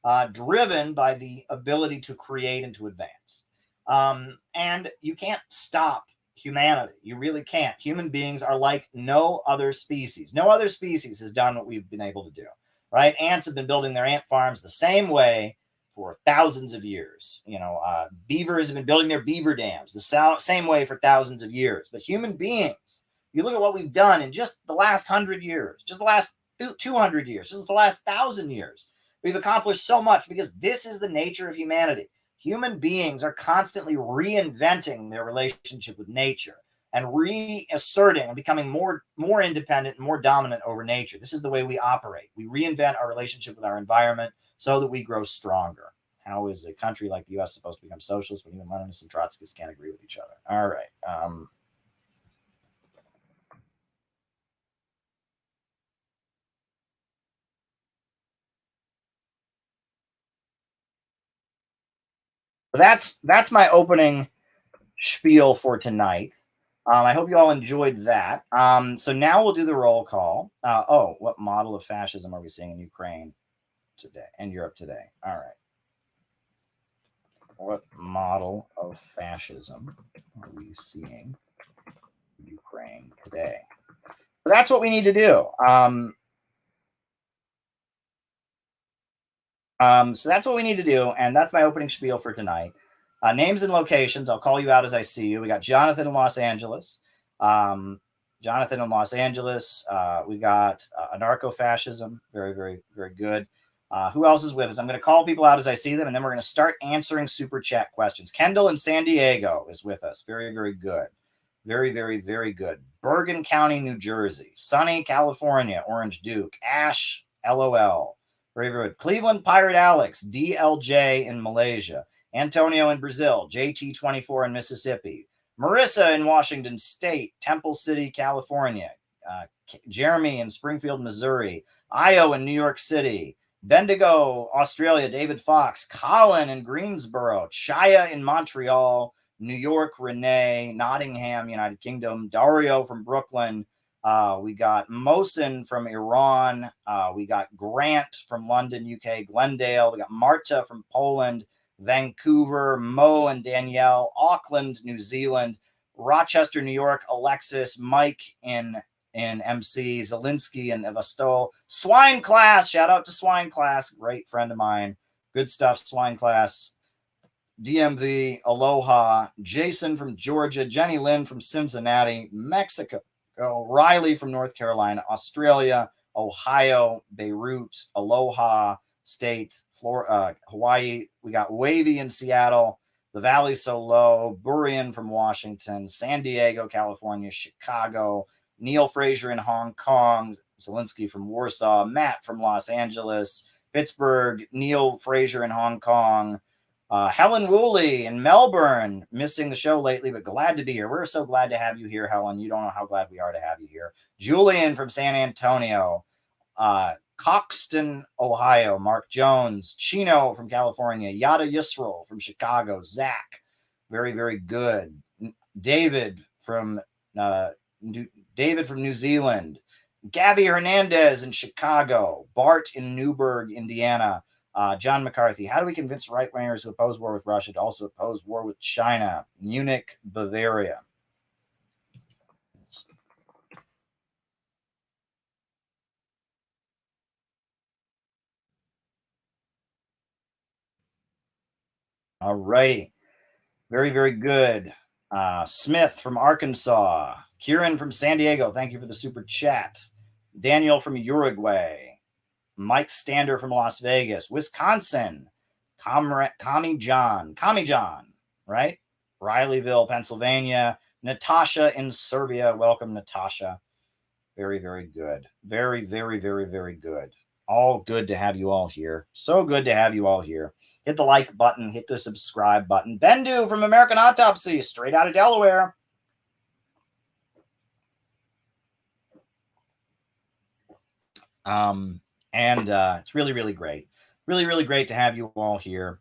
by the ability to create and to advance. And you can't stop humanity. You really can't. Human beings are like no other species. No other species has done what we've been able to do, right? Ants have been building their ant farms the same way for thousands of years. Beavers have been building their beaver dams the same way for thousands of years. But human beings, you look at what we've done in just the last 100 years, just the last 200 years, just the last 1,000 years. We've accomplished so much because this is the nature of humanity. Human beings are constantly reinventing their relationship with nature and reasserting and becoming more independent and more dominant over nature. This is the way we operate. We reinvent our relationship with our environment so that we grow stronger. How is a country like the U.S. supposed to become socialist when even Leninists and Trotskyists can't agree with each other? All right. That's my opening spiel for tonight. I hope you all enjoyed that. So now we'll do the roll call. What model of fascism are we seeing in Ukraine today and Europe today? All right. What model of fascism are we seeing in Ukraine today? So that's what we need to do. So that's what we need to do, and that's my opening spiel for tonight. Names and locations, I'll call you out as I see you. We got Jonathan in Los Angeles. We got anarcho-fascism. Very, very, very good. Who else is with us? I'm going to call people out as I see them, and then we're going to start answering super chat questions. Kendall in San Diego is with us. Very, very good. Very, very, very good. Bergen County, New Jersey. Sunny, California. Orange Duke. Ash, LOL. Very good. Cleveland Pirate Alex, DLJ in Malaysia. Antonio in Brazil, JT24 in Mississippi. Marissa in Washington State, Temple City, California. Jeremy in Springfield, Missouri. Io in New York City. Bendigo, Australia, David Fox. Colin in Greensboro. Chaya in Montreal. New York, Renee. Nottingham, United Kingdom. Dario from Brooklyn. We got Mohsen from Iran. We got Grant from London, UK. Glendale. We got Marta from Poland. Vancouver. Mo and Danielle. Auckland, New Zealand. Rochester, New York. Alexis. Mike in MC. Zelinsky and Evastol. Swine Class. Shout out to Swine Class. Great friend of mine. Good stuff, Swine Class. DMV. Aloha. Jason from Georgia. Jenny Lynn from Cincinnati. Mexico. Riley from North Carolina, Australia, Ohio, Beirut, Aloha State, Florida, Hawaii. We got Wavy in Seattle, the Valley So Low, Burian from Washington, San Diego, California, Chicago, Neil Fraser in Hong Kong, Zelinsky from Warsaw, Matt from Los Angeles, Pittsburgh, Neil Fraser in Hong Kong, Helen Woolley in Melbourne, missing the show lately, but glad to be here. We're so glad to have you here, Helen. You don't know how glad we are to have you here. Julian from San Antonio, Coxton, Ohio, Mark Jones, Chino from California, Yada Yisrael from Chicago, Zach, very, very good. David from New Zealand, Gabby Hernandez in Chicago, Bart in Newburgh, Indiana. John McCarthy, how do we convince right-wingers who oppose war with Russia to also oppose war with China? Munich, Bavaria. All righty. Very, very good. Smith from Arkansas. Kieran from San Diego, thank you for the super chat. Daniel from Uruguay. Mike Stander from Las Vegas. Wisconsin. Kami John, right? Rileyville, Pennsylvania. Natasha in Serbia. Welcome, Natasha. Very, very good. Very, very, very, very good. All good to have you all here. So good to have you all here. Hit the like button. Hit the subscribe button. Bendu from American Autopsy, straight out of Delaware. It's really, really great. Really, really great to have you all here.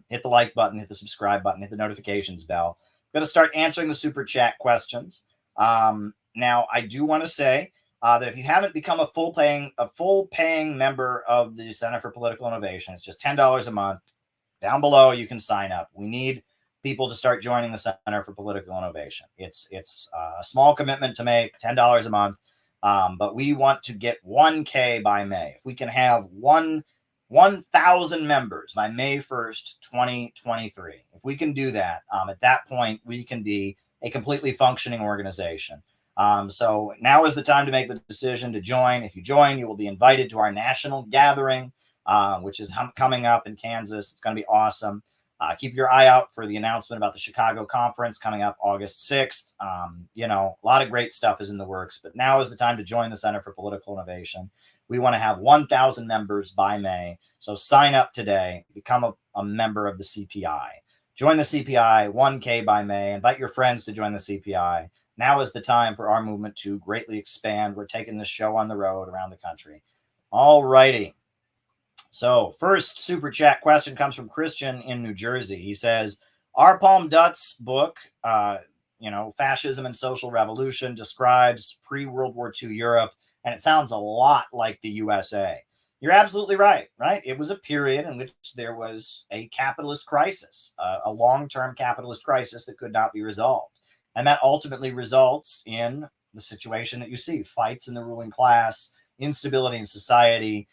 Hit the like button, hit the subscribe button, hit the notifications bell. I'm going to start answering the super chat questions. Now, I do want to say that if you haven't become a full paying member of the Center for Political Innovation, it's just $10 a month. Down below, you can sign up. We need people to start joining the Center for Political Innovation. It's a small commitment to make, $10 a month, but we want to get 1K by May. If we can have 1,000 members by May 1st, 2023. If we can do that, at that point, we can be a completely functioning organization. So now is the time to make the decision to join. If you join, you will be invited to our national gathering, which is coming up in Kansas. It's going to be awesome. Keep your eye out for the announcement about the Chicago conference coming up August 6th. A lot of great stuff is in the works, but now is the time to join the Center for Political Innovation. We want to have 1,000 members by May. So sign up today, become a member of the CPI. Join the CPI, 1K by May. Invite your friends to join the CPI. Now is the time for our movement to greatly expand. We're taking this show on the road around the country. All righty. So first super chat question comes from Christian in New Jersey. He says, R. Palm Dutt's book, Fascism and Social Revolution, describes pre-World War II Europe, and it sounds a lot like the USA. You're absolutely right? It was a period in which there was a capitalist crisis, a long-term capitalist crisis that could not be resolved. And that ultimately results in the situation that you see, fights in the ruling class, instability in society,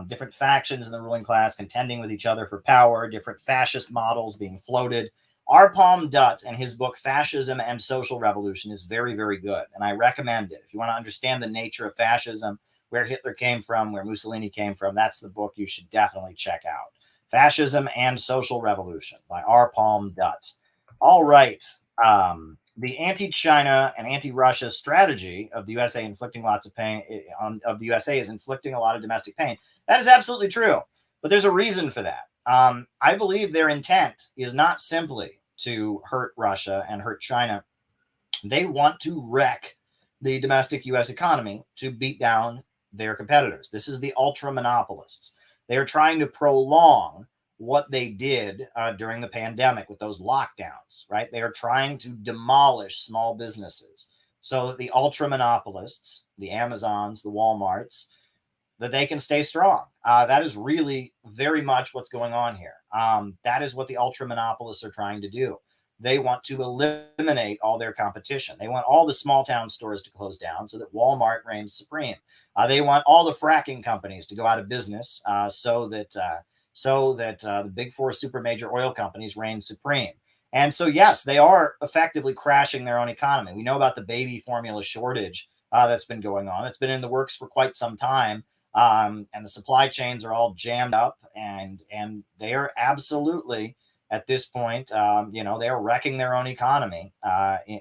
different factions in the ruling class contending with each other for power, different fascist models being floated. R. Palm Dutt and his book, Fascism and Social Revolution, is very, very good. And I recommend it. If you want to understand the nature of fascism, where Hitler came from, where Mussolini came from, that's the book you should definitely check out. Fascism and Social Revolution by R. Palm Dutt. All right. The anti-China and anti-Russia strategy of the USA inflicting lots of pain of the USA is inflicting a lot of domestic pain. That is absolutely true, but there's a reason for that. I believe their intent is not simply to hurt Russia and hurt China. They want to wreck the domestic U.S. economy to beat down their competitors. This is the ultra monopolists. They are trying to prolong what they did during the pandemic with those lockdowns, right? They are trying to demolish small businesses so that the ultra monopolists, the Amazons, the Walmarts, that they can stay strong. That is really very much what's going on here. That is what the ultra monopolists are trying to do. They want to eliminate all their competition. They want all the small town stores to close down so that Walmart reigns supreme. They want all the fracking companies to go out of business so that the big four super major oil companies reign supreme. And so, yes, they are effectively crashing their own economy. We know about the baby formula shortage that's been going on. It's been in the works for quite some time. And the supply chains are all jammed up, and they are absolutely, at this point, they are wrecking their own economy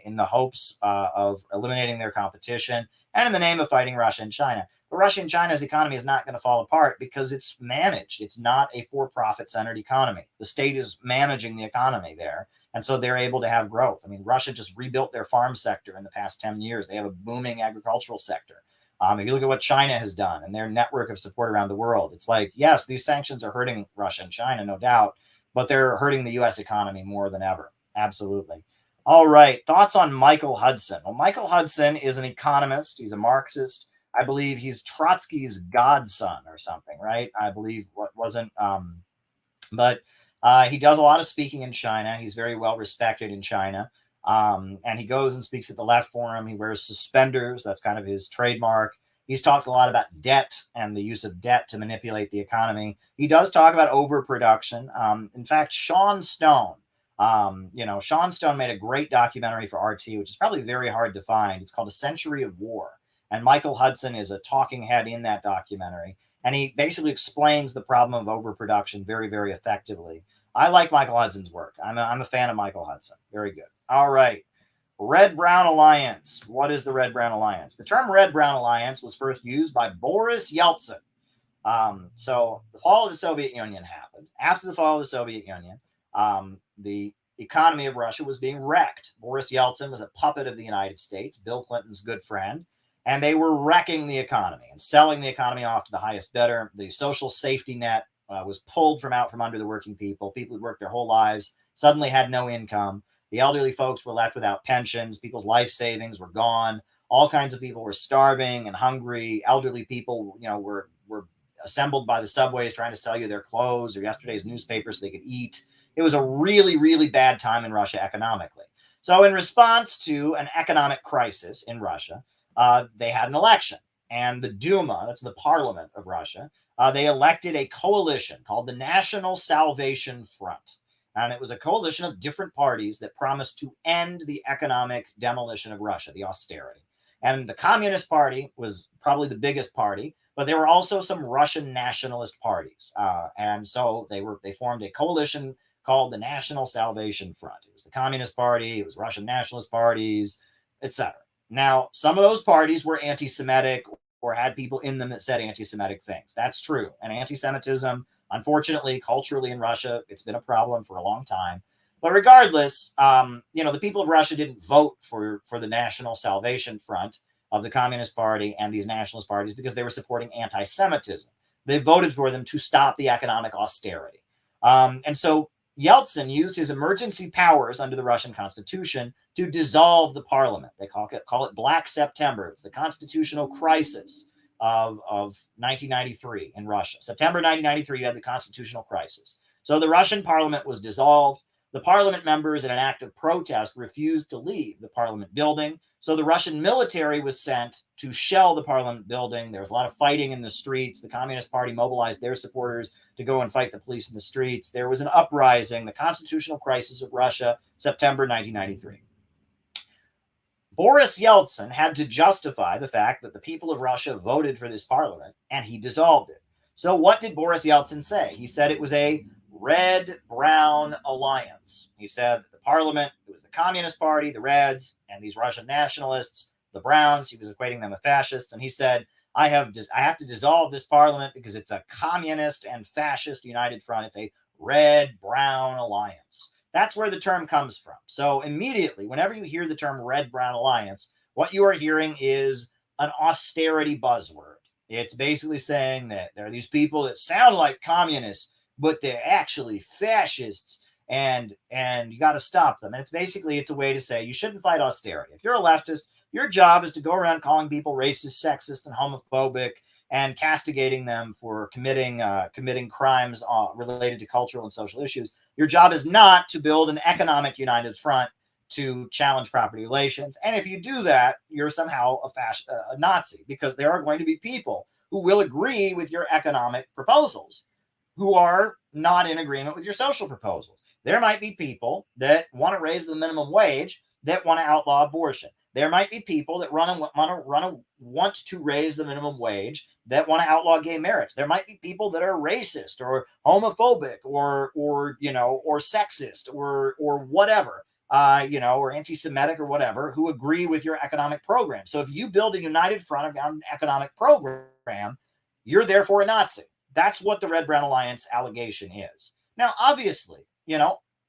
in the hopes of eliminating their competition and in the name of fighting Russia and China. But Russia and China's economy is not going to fall apart because it's managed. It's not a for-profit centered economy. The state is managing the economy there. And so they're able to have growth. I mean, Russia just rebuilt their farm sector in the past 10 years. They have a booming agricultural sector. If you look at what China has done and their network of support around the world, it's like, yes, these sanctions are hurting Russia and China, no doubt, but they're hurting the U.S. economy more than ever. Absolutely. All right. Thoughts on Michael Hudson? Well, Michael Hudson is an economist. He's a Marxist. I believe he's Trotsky's godson or something, right? I believe but he does a lot of speaking in China. He's very well respected in China. And he goes and speaks at the Left Forum. He wears suspenders. That's kind of his trademark. He's talked a lot about debt and the use of debt to manipulate the economy. He does talk about overproduction. In fact, Sean Stone made a great documentary for RT, which is probably very hard to find. It's called A Century of War. And Michael Hudson is a talking head in that documentary. And he basically explains the problem of overproduction very, very effectively. I like Michael Hudson's work. I'm a fan of Michael Hudson. Very good. All right. Red-Brown Alliance. What is the Red-Brown Alliance? The term Red-Brown Alliance was first used by Boris Yeltsin. So the fall of the Soviet Union happened. After the fall of the Soviet Union, the economy of Russia was being wrecked. Boris Yeltsin was a puppet of the United States, Bill Clinton's good friend, and they were wrecking the economy and selling the economy off to the highest bidder. The social safety net was pulled from under the working people. People who'd worked their whole lives suddenly had no income. The elderly folks were left without pensions. People's life savings were gone. All kinds of people were starving and hungry. Elderly people, were assembled by the subways trying to sell you their clothes or yesterday's newspaper so they could eat. It was a really, really bad time in Russia economically. So in response to an economic crisis in Russia, they had an election. And the Duma, that's the parliament of Russia, they elected a coalition called the National Salvation Front. And it was a coalition of different parties that promised to end the economic demolition of Russia, the austerity. And the Communist Party was probably the biggest party, but there were also some Russian nationalist parties. And so they formed a coalition called the National Salvation Front. It was the Communist Party, it was Russian nationalist parties, etc. Now, some of those parties were anti-Semitic or had people in them that said anti-Semitic things. That's true. And anti-Semitism, unfortunately, culturally in Russia, it's been a problem for a long time. But regardless, the people of Russia didn't vote for the National Salvation Front of the Communist Party and these nationalist parties because they were supporting anti-Semitism. They voted for them to stop the economic austerity. And so Yeltsin used his emergency powers under the Russian Constitution to dissolve the parliament. They call it Black September. It's the constitutional crisis of 1993 in Russia. September 1993, you had the constitutional crisis. So the Russian parliament was dissolved. The parliament members, in an act of protest, refused to leave the parliament building. So the Russian military was sent to shell the parliament building. There was a lot of fighting in the streets. The Communist Party mobilized their supporters to go and fight the police in the streets. There was an uprising, the constitutional crisis of Russia, September 1993. Boris Yeltsin had to justify the fact that the people of Russia voted for this parliament, and he dissolved it. So what did Boris Yeltsin say? He said it was a red-brown alliance. He said the parliament, it was the Communist Party, the Reds, and these Russian nationalists, the Browns. He was equating them with fascists. And he said, I have to dissolve this parliament because it's a communist and fascist united front. It's a red-brown alliance. That's where the term comes from. So immediately, whenever you hear the term red-brown alliance, what you are hearing is an austerity buzzword. It's basically saying that there are these people that sound like communists, but they're actually fascists, and you got to stop them. And it's a way to say you shouldn't fight austerity. If you're a leftist, your job is to go around calling people racist, sexist, and homophobic and castigating them for committing crimes related to cultural and social issues. Your job is not to build an economic united front to challenge property relations. And if you do that, you're somehow a Nazi, because there are going to be people who will agree with your economic proposals who are not in agreement with your social proposals. There might be people that want to raise the minimum wage that want to outlaw abortion. There might be people that want to raise the minimum wage that want to outlaw gay marriage. There might be people that are racist or homophobic or sexist or whatever, or anti-Semitic or whatever, who agree with your economic program. So if you build a united front around an economic program, you're therefore a Nazi. That's what the Red-Brown Alliance allegation is. Now, obviously,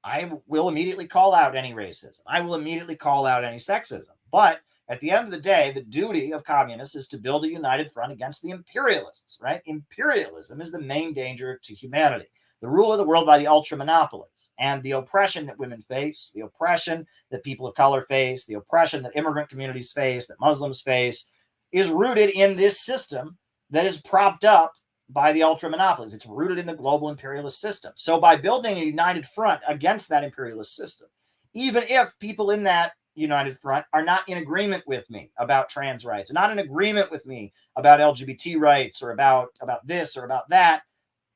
I will immediately call out any racism. I will immediately call out any sexism. But at the end of the day, the duty of communists is to build a united front against the imperialists, right? Imperialism is the main danger to humanity. The rule of the world by the ultra-monopolies, and the oppression that women face, the oppression that people of color face, the oppression that immigrant communities face, that Muslims face, is rooted in this system that is propped up by the ultra-monopolies. It's rooted in the global imperialist system. So by building a united front against that imperialist system, even if people in that united front are not in agreement with me about trans rights, not in agreement with me about LGBT rights or about this or about that,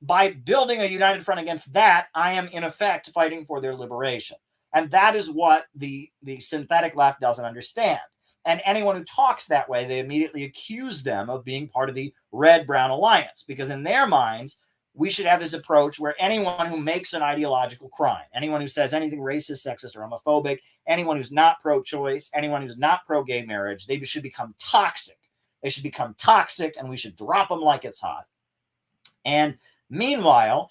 by building a united front against that, I am in effect fighting for their liberation. And that is what the synthetic left doesn't understand. And anyone who talks that way, they immediately accuse them of being part of the Red-Brown Alliance, because in their minds, we should have this approach where anyone who makes an ideological crime, anyone who says anything racist, sexist, or homophobic, anyone who's not pro-choice, anyone who's not pro-gay marriage, they should become toxic. They should become toxic, and we should drop them like it's hot. And meanwhile,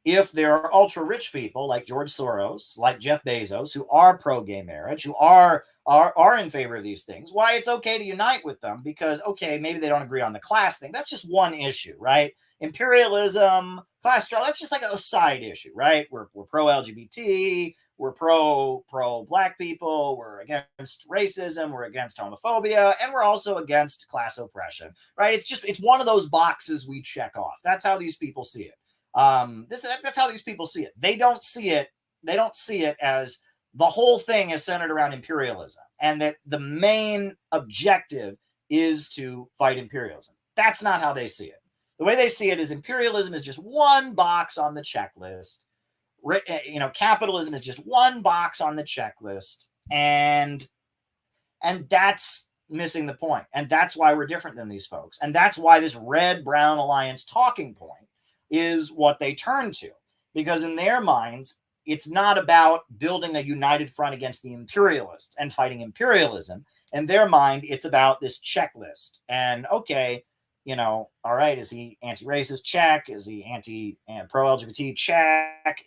if there are ultra-rich people like George Soros, like Jeff Bezos, who are pro-gay marriage, who are in favor of these things, why it's okay to unite with them, because, okay, maybe they don't agree on the class thing. That's just one issue, right? Imperialism, class struggle, that's just like a side issue, right? We're pro-LGBT, we're pro-black people, we're against racism, we're against homophobia, and we're also against class oppression, right? It's one of those boxes we check off. That's how these people see it. That's how these people see it. They don't see it as the whole thing is centered around imperialism, and that the main objective is to fight imperialism. That's not how they see it. The way they see it is imperialism is just one box on the checklist. Capitalism is just one box on the checklist, and that's missing the point. And that's why we're different than these folks. And that's why this red-brown alliance talking point is what they turn to, because in their minds, it's not about building a united front against the imperialists and fighting imperialism. In their mind, it's about this checklist. And okay, all right, is he anti-racist? Check. Is he pro-LGBT? Check.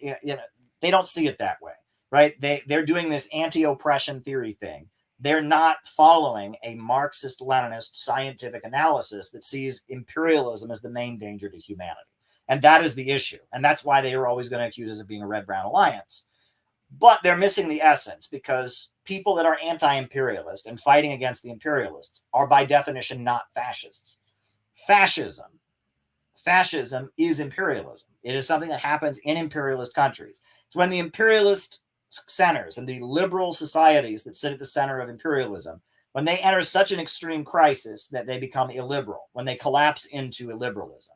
They don't see it that way, right? They're doing this anti-oppression theory thing. They're not following a Marxist-Leninist scientific analysis that sees imperialism as the main danger to humanity. And that is the issue. And that's why they are always going to accuse us of being a red-brown alliance. But they're missing the essence, because people that are anti-imperialist and fighting against the imperialists are by definition not fascists. Fascism is imperialism. It is something that happens in imperialist countries. It's when the imperialist centers and the liberal societies that sit at the center of imperialism, when they enter such an extreme crisis that they become illiberal, when they collapse into illiberalism.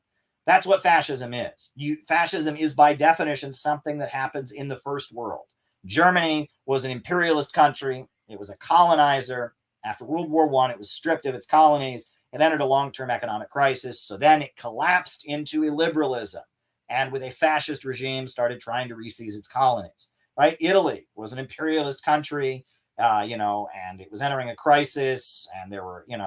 That's what fascism is. Fascism is by definition something that happens in the first world. Germany was an imperialist country. It was a colonizer. After World War I, it was stripped of its colonies. It entered a long-term economic crisis. So then it collapsed into illiberalism, and with a fascist regime started trying to reseize its colonies. Right? Italy was an imperialist country, and it was entering a crisis, and there were, an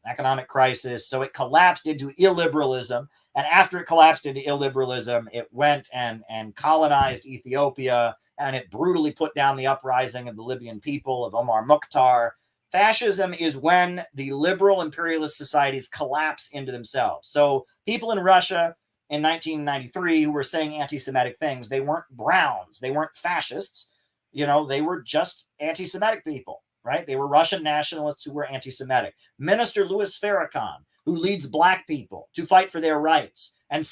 economic crisis. So it collapsed into illiberalism. And after it collapsed into illiberalism, it went and colonized Ethiopia, and it brutally put down the uprising of the Libyan people of Omar Mukhtar. Fascism is when the liberal imperialist societies collapse into themselves. So people in Russia in 1993 who were saying anti-Semitic things, they weren't Browns, they weren't fascists, they were just anti-Semitic people, right? They were Russian nationalists who were anti-Semitic. Minister Louis Farrakhan, who leads black people to fight for their rights and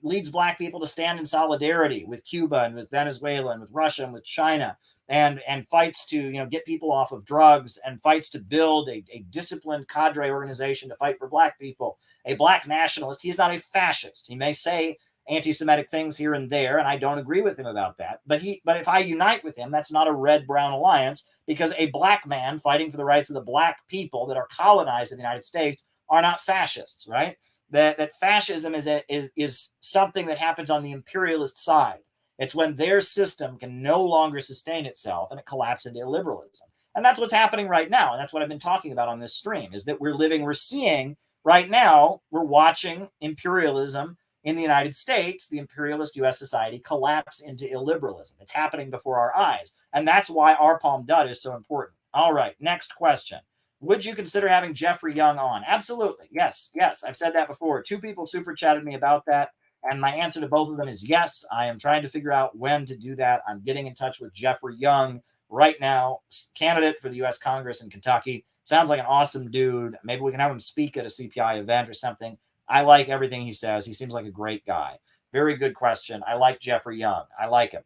leads black people to stand in solidarity with Cuba and with Venezuela and with Russia and with China, and fights to get people off of drugs, and fights to build a disciplined cadre organization to fight for black people. A black nationalist. He's not a fascist. He may say anti-Semitic things here and there, and I don't agree with him about that. But if I unite with him, that's not a red-brown alliance, because a black man fighting for the rights of the black people that are colonized in the United States are not fascists, right? That fascism is something that happens on the imperialist side. It's when their system can no longer sustain itself and it collapses into illiberalism. And that's what's happening right now. And that's what I've been talking about on this stream, is that we're seeing right now, we're watching imperialism in the United States, the imperialist U.S. society, collapse into illiberalism. It's happening before our eyes. And that's why our Palm Dud is so important. All right, next question. Would you consider having Jeffrey Young on? Absolutely. Yes. I've said that before. 2 people super chatted me about that, and my answer to both of them is yes. I am trying to figure out when to do that. I'm getting in touch with Jeffrey Young right now, candidate for the U.S. Congress in Kentucky. Sounds like an awesome dude. Maybe we can have him speak at a CPI event or something. I like everything he says. He seems like a great guy. Very good question. I like Jeffrey Young. I like him.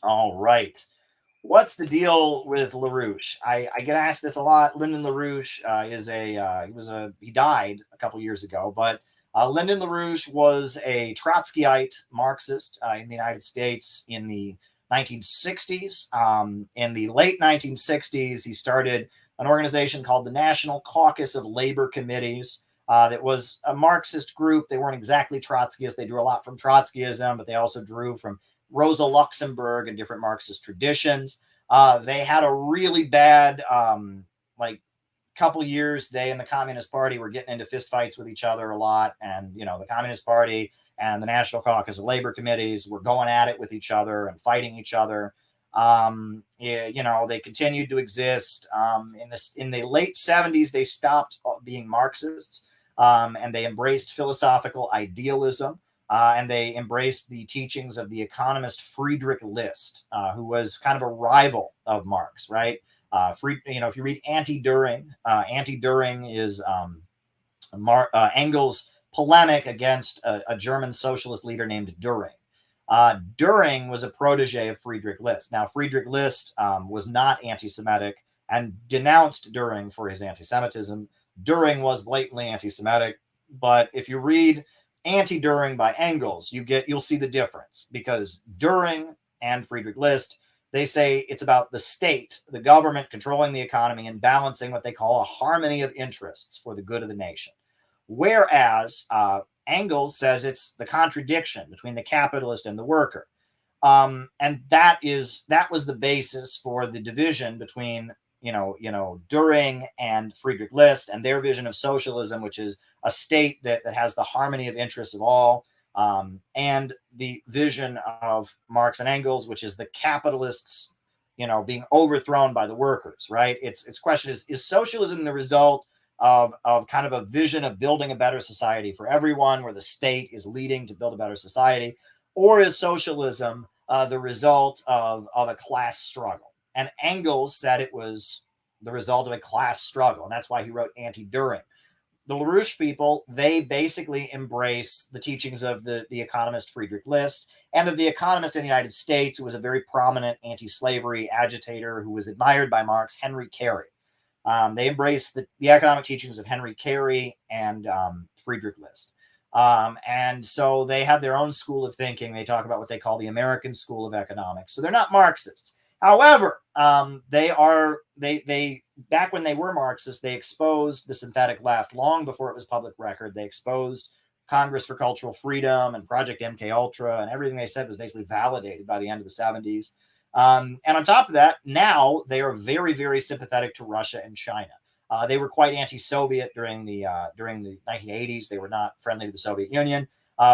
All right. What's the deal with LaRouche? I get asked this a lot. Lyndon LaRouche he died a couple years ago, but Lyndon LaRouche was a Trotskyite Marxist in the United States in the 1960s. In the late 1960s, he started an organization called the National Caucus of Labor Committees. that was a Marxist group. They weren't exactly Trotskyists. They drew a lot from Trotskyism, but they also drew from Rosa Luxemburg and different Marxist traditions. They had a really bad, like, couple years. They and the Communist Party were getting into fistfights with each other a lot. And, you know, the Communist Party and the National Caucus of Labor Committees were going at it with each other and fighting each other. You know, they continued to exist. In the late 70s, they stopped being Marxists, and they embraced philosophical idealism, and they embraced the teachings of the economist Friedrich List, who was kind of a rival of Marx, right? If you read Anti-Düring, Anti-Düring is Engels' polemic against a German socialist leader named Düring. Düring was a protege of Friedrich List. Now, Friedrich List was not anti-Semitic and denounced Düring for his anti-Semitism. Düring was blatantly anti-Semitic, but if you read Anti-Düring by Engels, you'll see the difference, because Düring and Friedrich List, they say it's about the state, the government controlling the economy and balancing what they call a harmony of interests for the good of the nation. Whereas Engels says it's the contradiction between the capitalist and the worker. And that was the basis for the division between, Düring and Friedrich List and their vision of socialism, which is a state that has the harmony of interests of all, and the vision of Marx and Engels, which is the capitalists, being overthrown by the workers, right? Its question is socialism the result of kind of a vision of building a better society for everyone, where the state is leading to build a better society, or is socialism the result of a class struggle? And Engels said it was the result of a class struggle, and that's why he wrote Anti-Düring. The LaRouche people, they basically embrace the teachings of the economist Friedrich List and of the economist in the United States, who was a very prominent anti-slavery agitator who was admired by Marx, Henry Carey. They embrace the economic teachings of Henry Carey and Friedrich List. And so they have their own school of thinking. They talk about what they call the American School of Economics. So they're not Marxists. However, they back when they were Marxists, they exposed the synthetic left long before it was public record. They exposed Congress for Cultural Freedom and Project MK Ultra, and everything they said was basically validated by the end of the 70s. And on top of that, now they are very, very sympathetic to Russia and China. They were quite anti-Soviet during the 1980s. They were not friendly to the Soviet Union.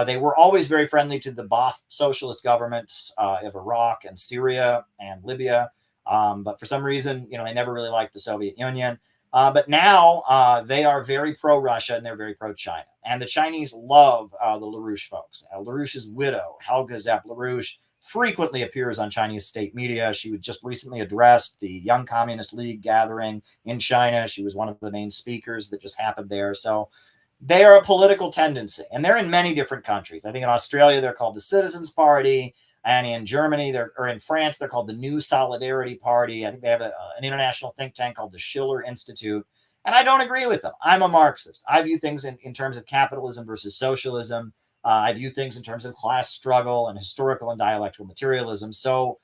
They were always very friendly to the Ba'ath socialist governments of Iraq and Syria and Libya. But for some reason, they never really liked the Soviet Union. But now they are very pro-Russia and they're very pro-China. And the Chinese love the LaRouche folks. LaRouche's widow, Helga Zepp LaRouche, frequently appears on Chinese state media. She was just recently addressed the Young Communist League gathering in China. She was one of the main speakers that just happened there. So they are a political tendency, and they're in many different countries. I think in Australia, they're called the Citizens Party, and in Germany, or in France, they're called the New Solidarity Party. I think they have an international think tank called the Schiller Institute, and I don't agree with them. I'm a Marxist. I view things in terms of capitalism versus socialism. I view things in terms of class struggle and historical and dialectical materialism. So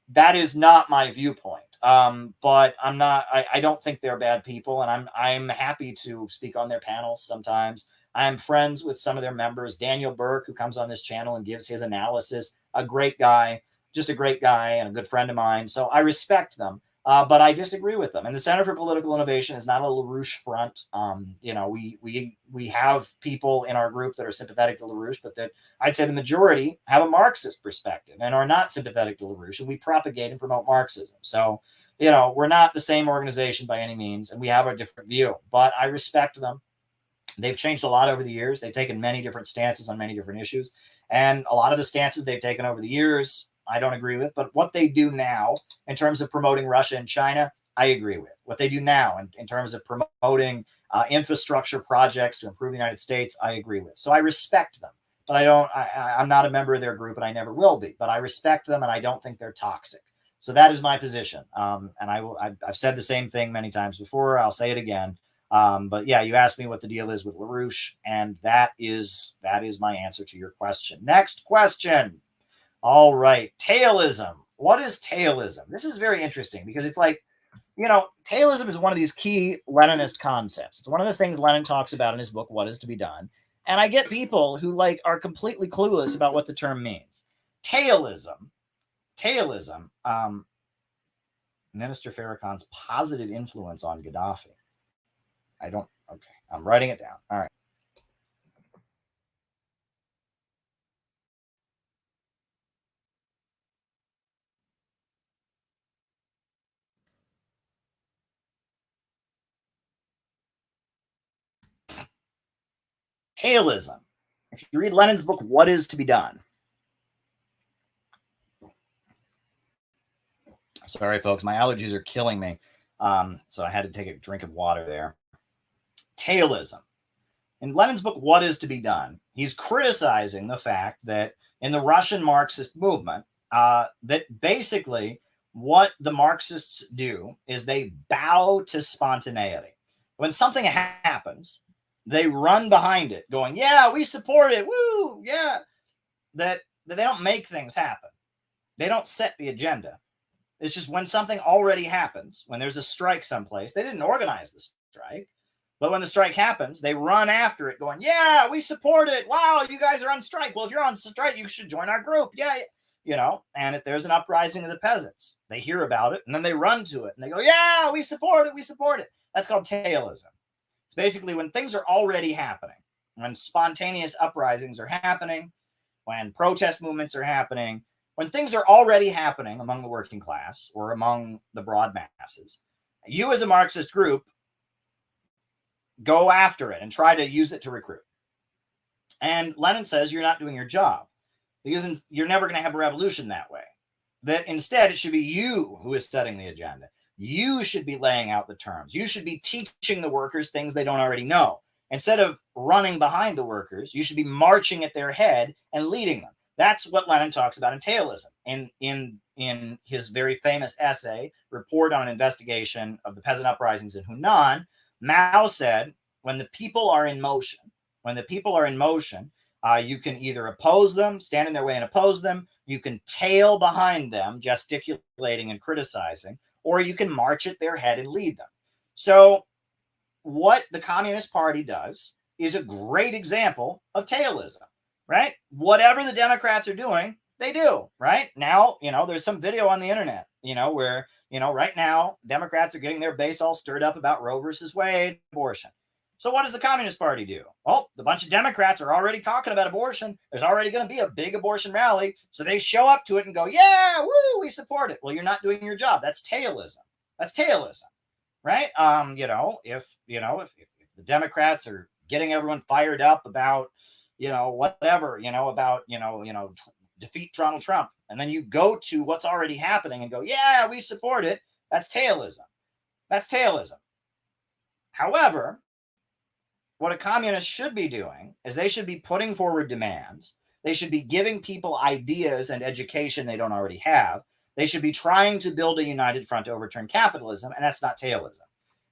that is not my viewpoint. But I'm not. I don't think they're bad people, and I'm happy to speak on their panels sometimes. I'm friends with some of their members. Daniel Burke, who comes on this channel and gives his analysis, a great guy, just a great guy and a good friend of mine. So I respect them. But I disagree with them. And the Center for Political Innovation is not a LaRouche front. We have people in our group that are sympathetic to LaRouche, but that I'd say the majority have a Marxist perspective and are not sympathetic to LaRouche, and we propagate and promote Marxism. So, we're not the same organization by any means, and we have a different view, but I respect them. They've changed a lot over the years. They've taken many different stances on many different issues, and a lot of the stances they've taken over the years I don't agree with, but what they do now in terms of promoting Russia and China, I agree with. What they do now in terms of promoting infrastructure projects to improve the United States, I agree with. So I respect them, but I'm not a member of their group, and I never will be, but I respect them, and I don't think they're toxic. So that is my position. And I've said the same thing many times before. I'll say it again. But yeah, you asked me what the deal is with LaRouche, and that is my answer to your question. Next question. All right. Tailism. What is tailism? This is very interesting because it's like Taylism is one of these key Leninist concepts. It's one of the things Lenin talks about in his book, What is to be Done. And I get people who are completely clueless about what the term means. Taylism, Minister Farrakhan's positive influence on Gaddafi. Okay, I'm writing it down. All right. Taylism. If you read Lenin's book, What is to be Done. Sorry, folks, my allergies are killing me. So I had to take a drink of water there. Taylism. In Lenin's book, What is to be Done, he's criticizing the fact that in the Russian Marxist movement, that basically what the Marxists do is they bow to spontaneity. When something happens, they run behind it going, yeah, we support it. Woo, yeah. That they don't make things happen. They don't set the agenda. It's just when something already happens, when there's a strike someplace, they didn't organize the strike. But when the strike happens, they run after it going, yeah, we support it. Wow, you guys are on strike. Well, if you're on strike, you should join our group. Yeah, and if there's an uprising of the peasants, they hear about it and then they run to it and they go, yeah, we support it. We support it. That's called taylism. It's basically when things are already happening, when spontaneous uprisings are happening, when protest movements are happening, when things are already happening among the working class or among the broad masses, you as a Marxist group go after it and try to use it to recruit. And Lenin says you're not doing your job because you're never going to have a revolution that way. That instead it should be you who is setting the agenda. You should be laying out the terms. You should be teaching the workers things they don't already know. Instead of running behind the workers, you should be marching at their head and leading them. That's what Lenin talks about in taylism. In his very famous essay, Report on an Investigation of the Peasant Uprisings in Hunan, Mao said, when the people are in motion, you can either oppose them, stand in their way and oppose them. You can tail behind them, gesticulating and criticizing, or you can march at their head and lead them. So what the Communist Party does is a great example of taylism, right? Whatever the Democrats are doing, they do, right? Now, there's some video on the internet, where, right now, Democrats are getting their base all stirred up about Roe versus Wade, abortion. So what does the Communist Party do? Well, the bunch of Democrats are already talking about abortion. There's already going to be a big abortion rally. So they show up to it and go, yeah, woo, we support it. Well, you're not doing your job. That's taylism. Right? If the Democrats are getting everyone fired up about, whatever, defeat Donald Trump, and then you go to what's already happening and go, yeah, we support it. That's taylism. However, what a communist should be doing is they should be putting forward demands. They should be giving people ideas and education they don't already have. They should be trying to build a united front to overturn capitalism, and that's not taylism.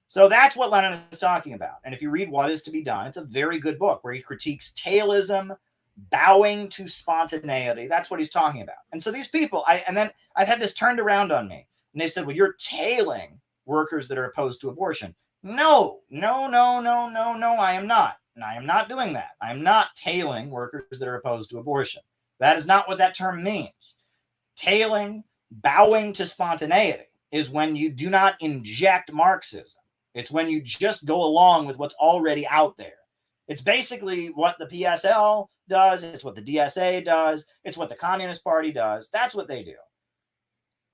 So that's what Lenin is talking about. And if you read What is to be Done, it's a very good book where he critiques taylism, bowing to spontaneity. That's what he's talking about. And so these people, I've had this turned around on me, and they said, well, you're tailing workers that are opposed to abortion. No, I am not. And I am not doing that. I am not tailing workers that are opposed to abortion. That is not what that term means. Tailing, bowing to spontaneity is when you do not inject Marxism. It's when you just go along with what's already out there. It's basically what the PSL does. It's what the DSA does. It's what the Communist Party does. That's what they do.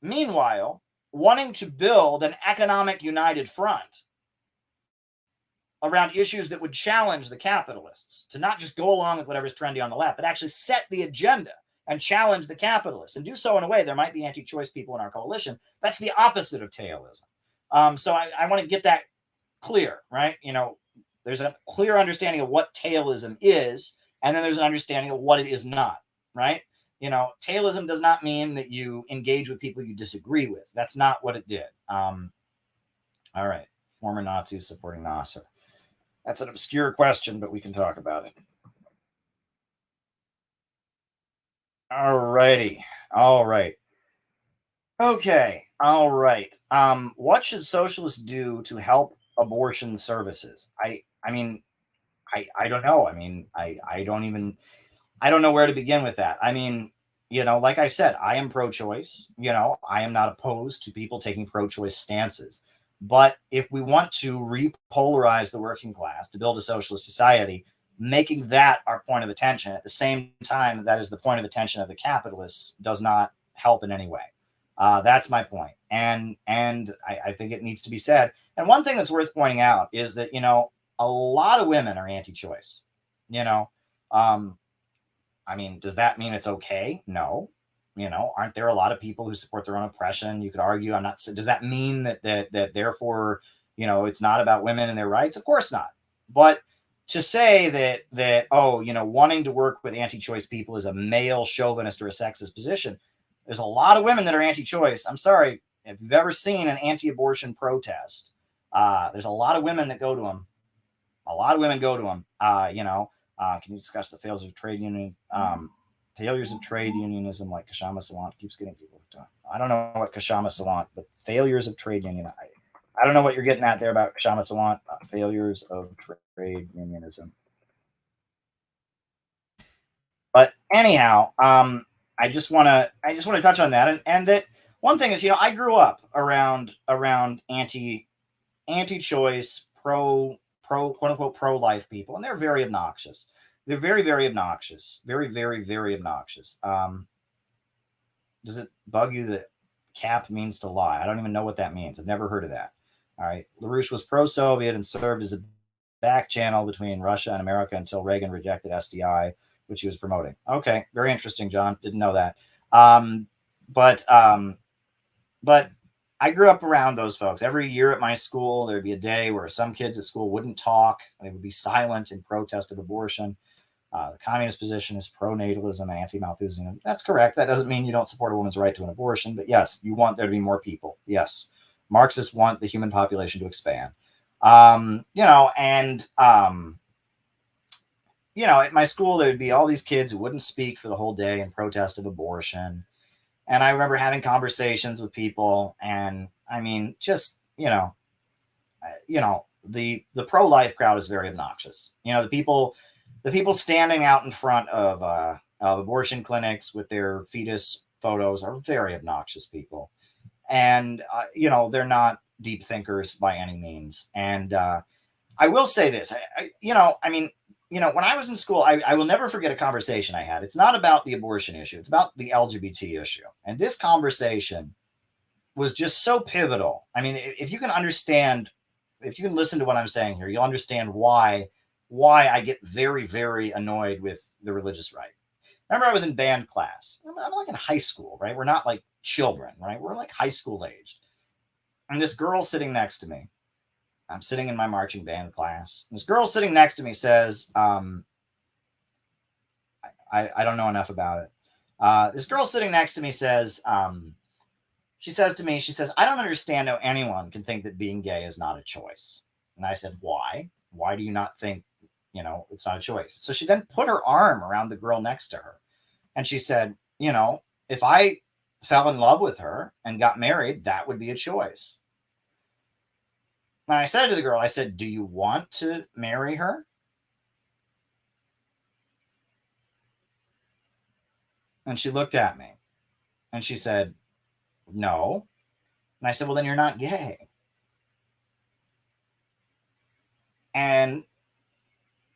Meanwhile, wanting to build an economic united front around issues that would challenge the capitalists, to not just go along with whatever's trendy on the left, but actually set the agenda and challenge the capitalists and do so in a way there might be anti-choice people in our coalition. That's the opposite of taylism. So I want to get that clear, right? There's a clear understanding of what taylism is, and then there's an understanding of what it is not, right? Taylism does not mean that you engage with people you disagree with. That's not what it did. All right. Former Nazis supporting Nasser. That's an obscure question, but we can talk about it. All righty. All right. Okay. All right. What should socialists do to help abortion services? I mean, I don't know. I mean, I don't know where to begin with that. I mean, like I said, I am pro-choice. I am not opposed to people taking pro-choice stances. But if we want to repolarize the working class to build a socialist society, making that our point of attention at the same time that is the point of attention of the capitalists does not help in any way. That's my point, and I think it needs to be said. And one thing that's worth pointing out is that a lot of women are anti-choice. You know, um, I mean, does that mean it's okay? No. Aren't there a lot of people who support their own oppression? You could argue. I'm not. Does that mean that therefore, it's not about women and their rights? Of course not. But to say that wanting to work with anti-choice people is a male chauvinist or a sexist position, there's a lot of women that are anti-choice. I'm sorry, if you've ever seen an anti-abortion protest, there's a lot of women that go to them. A lot of women go to them. Can you discuss the failures of trade unionism like Kashama Sawant keeps getting people to? I don't know what Kashama Sawant, but failures of trade union. I don't know what you're getting at there about Kashama Sawant. Failures of trade unionism. But anyhow, I just want to touch on that, and that one thing is, I grew up around anti-choice, quote unquote pro-life people, and they're very obnoxious. They're very, very obnoxious. Very, very, very obnoxious. Does it bug you that cap means to lie? I don't even know what that means. I've never heard of that. All right. LaRouche was pro-Soviet and served as a back channel between Russia and America until Reagan rejected SDI, which he was promoting. Okay. Very interesting, John. Didn't know that. But I grew up around those folks. Every year at my school, there'd be a day where some kids at school wouldn't talk. They would be silent in protest of abortion. The communist position is pro-natalism, anti-Malthusianism. That's correct. That doesn't mean you don't support a woman's right to an abortion. But yes, you want there to be more people. Yes. Marxists want the human population to expand. At my school, there'd be all these kids who wouldn't speak for the whole day in protest of abortion. And I remember having conversations with people, and I mean, just, the pro-life crowd is very obnoxious. The people standing out in front of abortion clinics with their fetus photos are very obnoxious people. And, they're not deep thinkers by any means. And I will say this, when I was in school, I will never forget a conversation I had. It's not about the abortion issue. It's about the LGBT issue. And this conversation was just so pivotal. I mean, if you can listen to what I'm saying here, you'll understand why I get very, very annoyed with the religious right. Remember, I was in band class. I'm like in high school, right? We're not like children, right? We're like high school aged. And this girl sitting next to me, I'm sitting in my marching band class. This girl sitting next to me says, I don't know enough about it. This girl sitting next to me says, she says to me, I don't understand how anyone can think that being gay is not a choice. And I said, why? Why do you not think, it's not a choice? So she then put her arm around the girl next to her. And she said, if I fell in love with her and got married, that would be a choice. And I said to the girl, I said, do you want to marry her? And she looked at me and she said, no. And I said, well, then you're not gay. And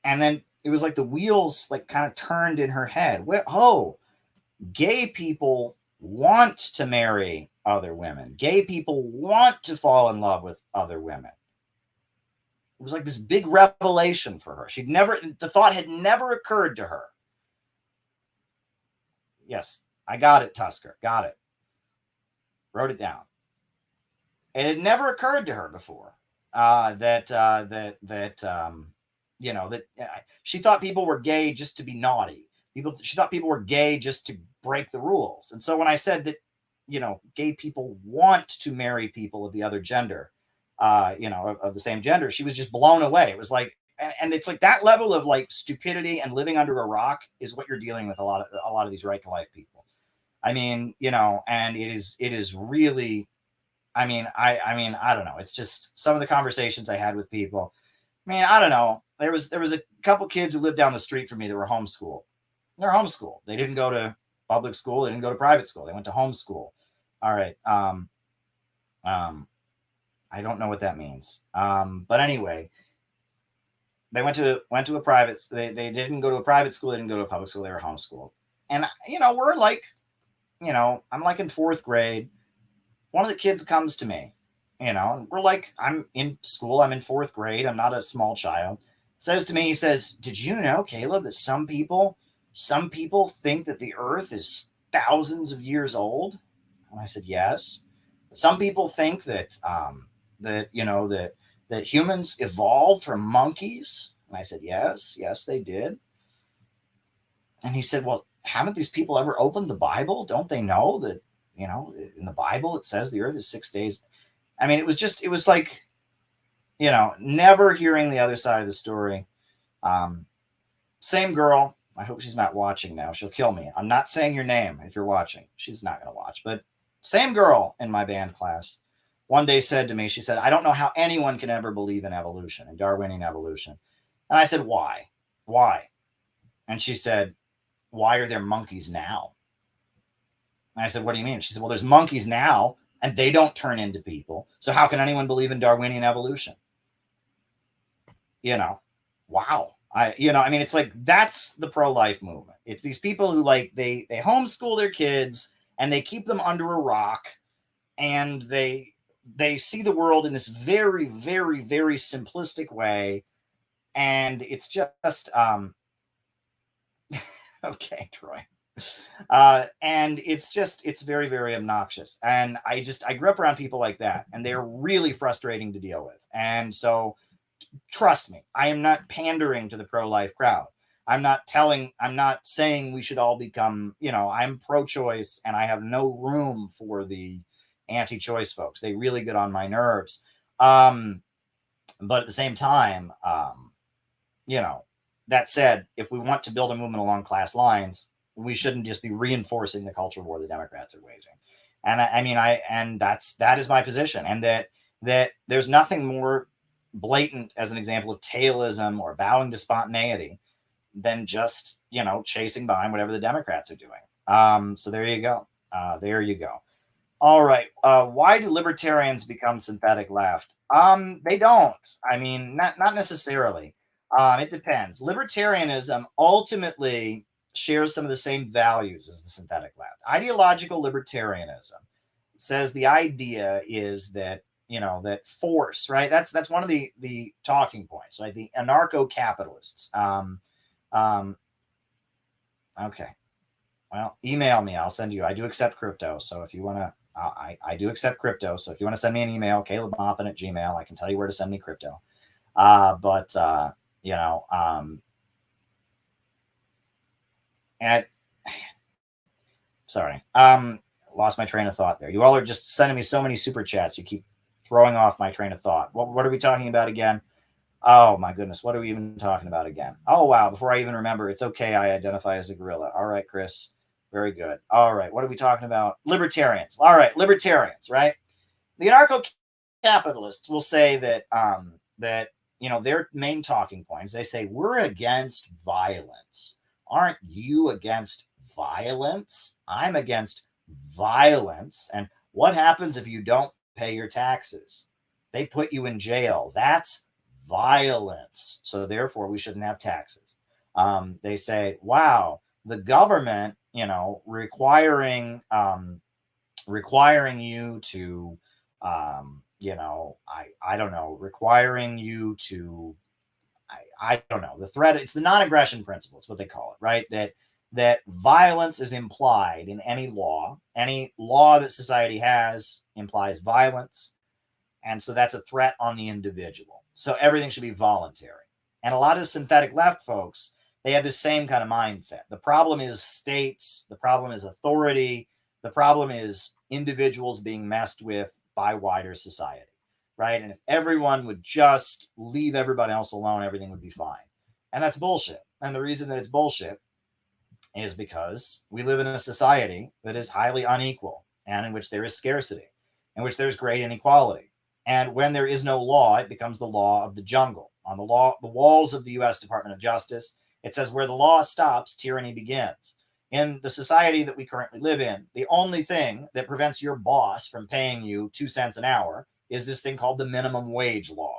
then it was like the wheels like kind of turned in her head. Gay people want to marry other women. Gay people want to fall in love with other women. It was like this big revelation for her. The thought had never occurred to her. Yes, I got it, Tusker. Got it. Wrote it down. It had never occurred to her before that she thought people were gay just to be naughty. She thought people were gay just to break the rules. And so when I said that, gay people want to marry people of the other gender, of the same gender, she was just blown away. It was like, and it's like that level of like stupidity and living under a rock is what you're dealing with a lot of these right to life people. I mean, and it is really, I mean, I don't know. It's just some of the conversations I had with people. I mean, I don't know. There was a couple kids who lived down the street from me that were homeschooled. They're homeschooled. They didn't go to public school. They didn't go to private school. They went to homeschool. All right. I don't know what that means. But anyway, they went to a private. They didn't go to a private school. They didn't go to a public school. They were homeschooled. And we're like, I'm like in fourth grade. One of the kids comes to me, and we're like, I'm in school. I'm in fourth grade. I'm not a small child. Says to me, he says, "Did you know, Caleb, that some people think that the Earth is thousands of years old?" And I said, "Yes." Some people think that that humans evolved from monkeys. And I said, "Yes, they did." And he said, "Well, haven't these people ever opened the Bible? Don't they know that, in the Bible it says the earth is 6 days?" I mean, it was like, never hearing the other side of the story. Same girl. I hope she's not watching now. She'll kill me. I'm not saying your name if you're watching. She's not going to watch. But same girl in my band class one day said to me, she said, "I don't know how anyone can ever believe in evolution, in Darwinian evolution." And I said, "Why? Why?" And she said, "Why are there monkeys now?" And I said, "What do you mean?" She said, "Well, there's monkeys now and they don't turn into people. So how can anyone believe in Darwinian evolution?" Wow. I mean, it's like, that's the pro-life movement. It's these people who, like, they homeschool their kids and they keep them under a rock, and they see the world in this very, very, very simplistic way. And it's just, okay, Troy. And it's very, very obnoxious. And I grew up around people like that, and they're really frustrating to deal with. And so, trust me, I am not pandering to the pro-life crowd. I'm not saying we should all become, I'm pro-choice, and I have no room for the anti-choice folks. They really get on my nerves. But at the same time, that said, if we want to build a movement along class lines, we shouldn't just be reinforcing the culture war the Democrats are waging. And that is my position. And that there's nothing more blatant as an example of tailism or bowing to spontaneity than just, chasing behind whatever the Democrats are doing. So there you go. All right. Why do libertarians become synthetic left? They don't. I mean, not necessarily. It depends. Libertarianism ultimately shares some of the same values as the synthetic left. Ideological libertarianism says the idea is that, that force, right? That's one of the talking points, right? The anarcho-capitalists. Okay. Well, email me. I'll send you. I do accept crypto. So if you want to, I do accept crypto. So if you want to send me an email, calebmaupin@gmail.com, I can tell you where to send me crypto. Sorry. Lost my train of thought there. You all are just sending me so many super chats. You keep throwing off my train of thought. What are we talking about again? Oh my goodness. What are we even talking about again? Oh, wow. Before I even remember, it's okay. I identify as a gorilla. All right, Chris. Very good. All right. What are we talking about? Libertarians. All right. Libertarians, right? The anarcho-capitalists will say that, their main talking points, they say, we're against violence. Aren't you against violence? I'm against violence. And what happens if you don't pay your taxes? They put you in jail. That's violence. So therefore, we shouldn't have taxes. They say, wow, the government, requiring you to, I don't know, requiring you to, I don't know, the threat, it's the non-aggression principle. It's what they call it, right? That violence is implied in any law that society has implies violence. And so that's a threat on the individual. So everything should be voluntary. And a lot of the synthetic left folks, they have the same kind of mindset. The problem is states. The problem is authority. The problem is individuals being messed with by wider society, right? And if everyone would just leave everybody else alone, everything would be fine. And that's bullshit. And the reason that it's bullshit is because we live in a society that is highly unequal and in which there is scarcity. in which there's great inequality. And when there is no law, it becomes the law of the jungle. On the walls of the U.S. Department of Justice, it says where the law stops, tyranny begins. In the society that we currently live in, the only thing that prevents your boss from paying you 2 cents an hour is this thing called the minimum wage law.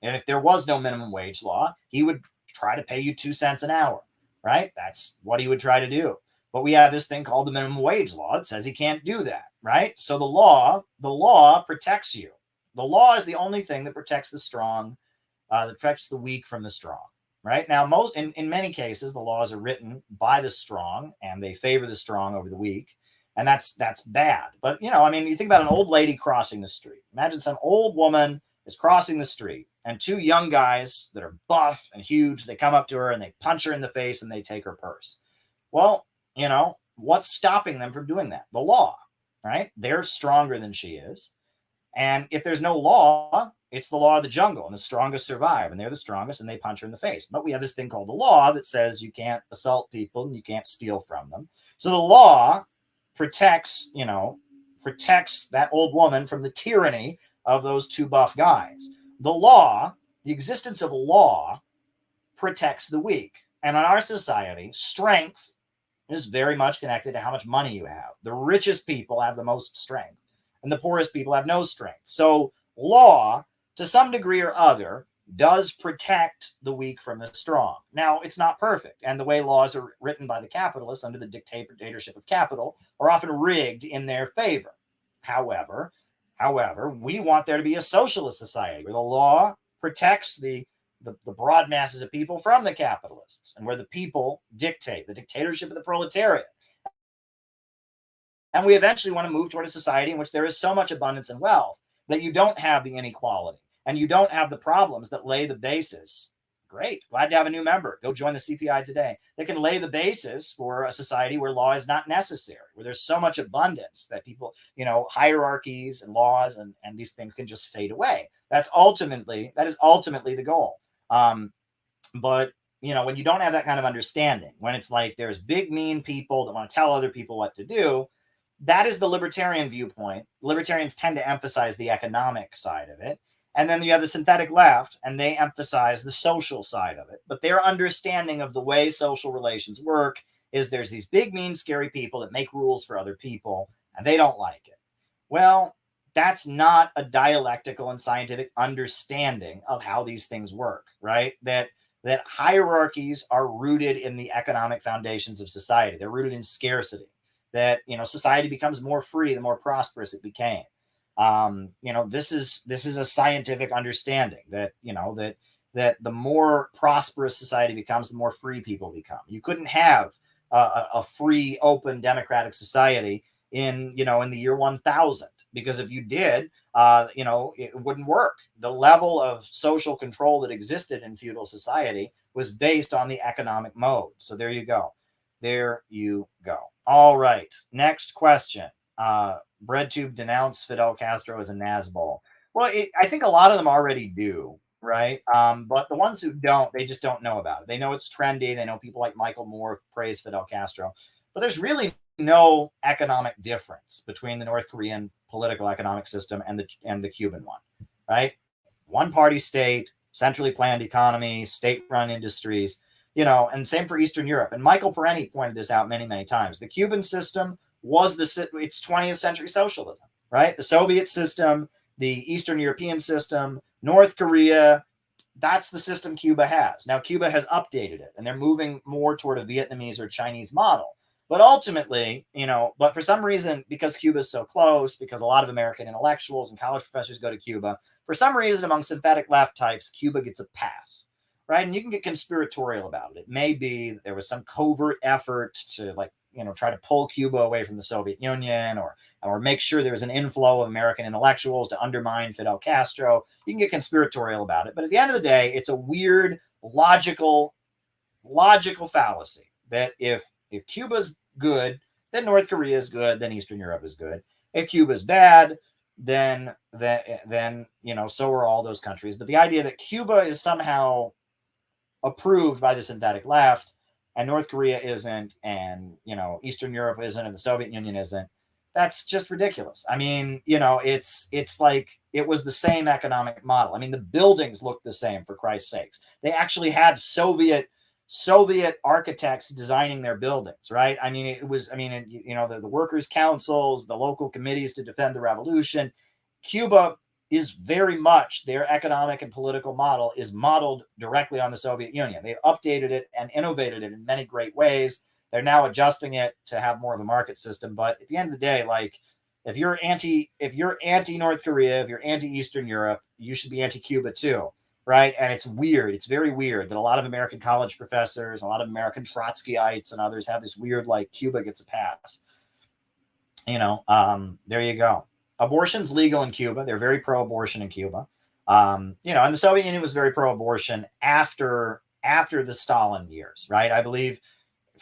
And if there was no minimum wage law, he would try to pay you 2 cents an hour, right? That's what he would try to do. But we have this thing called the minimum wage law that says he can't do that, right? So the law protects you. The law is the only thing that protects the strong, that protects the weak from the strong, right? Now, in many cases, the laws are written by the strong and they favor the strong over the weak. And that's bad. But, you think about an old lady crossing the street. Imagine some old woman is crossing the street and two young guys that are buff and huge, they come up to her and they punch her in the face and they take her purse. Well, what's stopping them from doing that? The law, right? They're stronger than she is. And if there's no law, it's the law of the jungle and the strongest survive and they're the strongest and they punch her in the face. But we have this thing called the law that says you can't assault people and you can't steal from them. So the law protects that old woman from the tyranny of those two buff guys. The existence of law protects the weak. And in our society, strength is very much connected to how much money you have. The richest people have the most strength and the poorest people have no strength. So law, to some degree or other, does protect the weak from the strong. Now, it's not perfect. And the way laws are written by the capitalists under the dictatorship of capital are often rigged in their favor. However, we want there to be a socialist society where the law protects the broad masses of people from the capitalists and where the people dictate, the dictatorship of the proletariat. And we eventually want to move toward a society in which there is so much abundance and wealth that you don't have the inequality and you don't have the problems that lay the basis. Great. Glad to have a new member. Go join the CPI today. They can lay the basis for a society where law is not necessary, where there's so much abundance that people, hierarchies and laws and these things can just fade away. That is ultimately the goal. But when you don't have that kind of understanding, when it's like there's big, mean people that want to tell other people what to do, that is the libertarian viewpoint. Libertarians tend to emphasize the economic side of it. And then you have the synthetic left, and they emphasize the social side of it. But their understanding of the way social relations work is there's these big, mean, scary people that make rules for other people, and they don't like it. Well, that's not a dialectical and scientific understanding of how these things work, right? That hierarchies are rooted in the economic foundations of society. They're rooted in scarcity. That society becomes more free the more prosperous it became. This is a scientific understanding that that the more prosperous society becomes, the more free people become. You couldn't have a free, open, democratic society in the year 1000, because if you did, it wouldn't work. The level of social control that existed in feudal society was based on the economic mode. So there you go. All right. Next question. BreadTube denounced Fidel Castro as a Nazbol. Well, I think a lot of them already do, right? But the ones who don't, they just don't know about it. They know it's trendy. They know people like Michael Moore praise Fidel Castro. But there's really no economic difference between the North Korean political economic system and the Cuban one, right? One-party state, centrally planned economy, state-run industries, and same for Eastern Europe. And Michael Parenti pointed this out many, many times. The Cuban system was it's 20th century socialism, right? The Soviet system, the Eastern European system, North Korea, that's the system Cuba has. Now, Cuba has updated it, and they're moving more toward a Vietnamese or Chinese model. But ultimately, but for some reason, because Cuba is so close, because a lot of American intellectuals and college professors go to Cuba, for some reason, among synthetic left types, Cuba gets a pass. Right. And you can get conspiratorial about it. It may be that there was some covert effort to try to pull Cuba away from the Soviet Union or make sure there was an inflow of American intellectuals to undermine Fidel Castro. You can get conspiratorial about it. But at the end of the day, it's a weird, logical fallacy that if Cuba's good, then North Korea is good, then Eastern Europe is good. If Cuba's bad, then so are all those countries. But the idea that Cuba is somehow approved by the synthetic left and North Korea isn't, and Eastern Europe isn't, and the Soviet Union isn't, That's just ridiculous. I mean, you know, it's like it was the same economic model. I mean, the buildings looked the same, for Christ's sakes. They actually had Soviet architects designing their buildings, right? I mean, you know, the workers' councils, the local committees to defend the revolution. Cuba is very much, their economic and political model is modeled directly on the Soviet Union. They've updated it and innovated it in many great ways. They're now adjusting it to have more of a market system. But at the end of the day, like, if you're anti North Korea, if you're anti Eastern Europe, you should be anti Cuba too, right? And it's weird. It's very weird that a lot of American college professors, a lot of American Trotskyites and others have this weird, like, Cuba gets a pass. You know, there you go. Abortion's legal in Cuba. They're very pro-abortion in Cuba. You know, and the Soviet Union was very pro-abortion after the Stalin years, right? I believe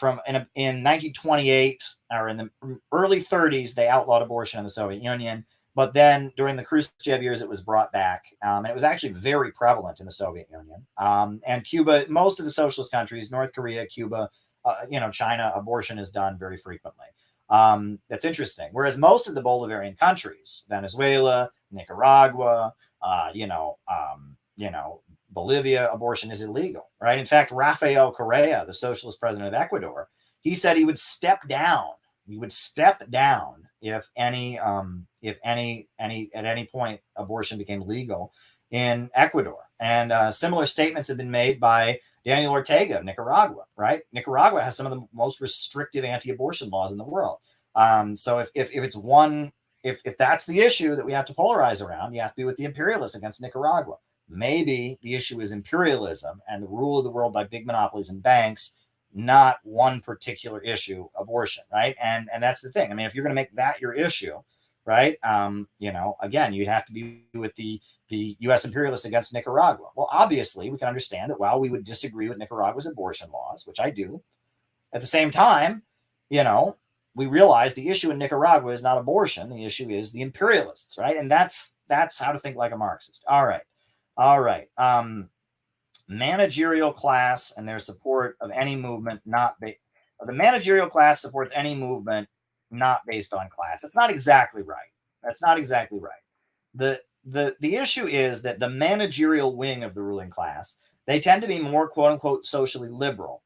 in 1928 or in the early 30s, they outlawed abortion in the Soviet Union. But then during the Khrushchev years, it was brought back. And it was actually very prevalent in the Soviet Union. And Cuba, most of the socialist countries, North Korea, Cuba, you know, China, abortion is done very frequently. That's interesting. Whereas most of the Bolivarian countries, Venezuela, Nicaragua, you know, Bolivia, abortion is illegal, right? In fact, Rafael Correa, the socialist president of Ecuador, he said he would step down. He would step down if at any point abortion became legal in Ecuador. And similar statements have been made by Daniel Ortega of Nicaragua, right? Nicaragua has some of the most restrictive anti-abortion laws in the world. So if that's the issue that we have to polarize around, you have to be with the imperialists against Nicaragua. Maybe the issue is imperialism and the rule of the world by big monopolies and banks, not one particular issue, abortion, right? And that's the thing. I mean, if you're going to make that your issue, right? You know, again, you'd have to be with the U.S. imperialists against Nicaragua. Well, obviously, we can understand that while we would disagree with Nicaragua's abortion laws, which I do, at the same time, you know, we realize the issue in Nicaragua is not abortion. The issue is the imperialists, right? And that's how to think like a Marxist. All right. Managerial class and their support of any movement the managerial class supports any movement not based on class. That's not exactly right. The issue is that the managerial wing of the ruling class, they tend to be more quote unquote socially liberal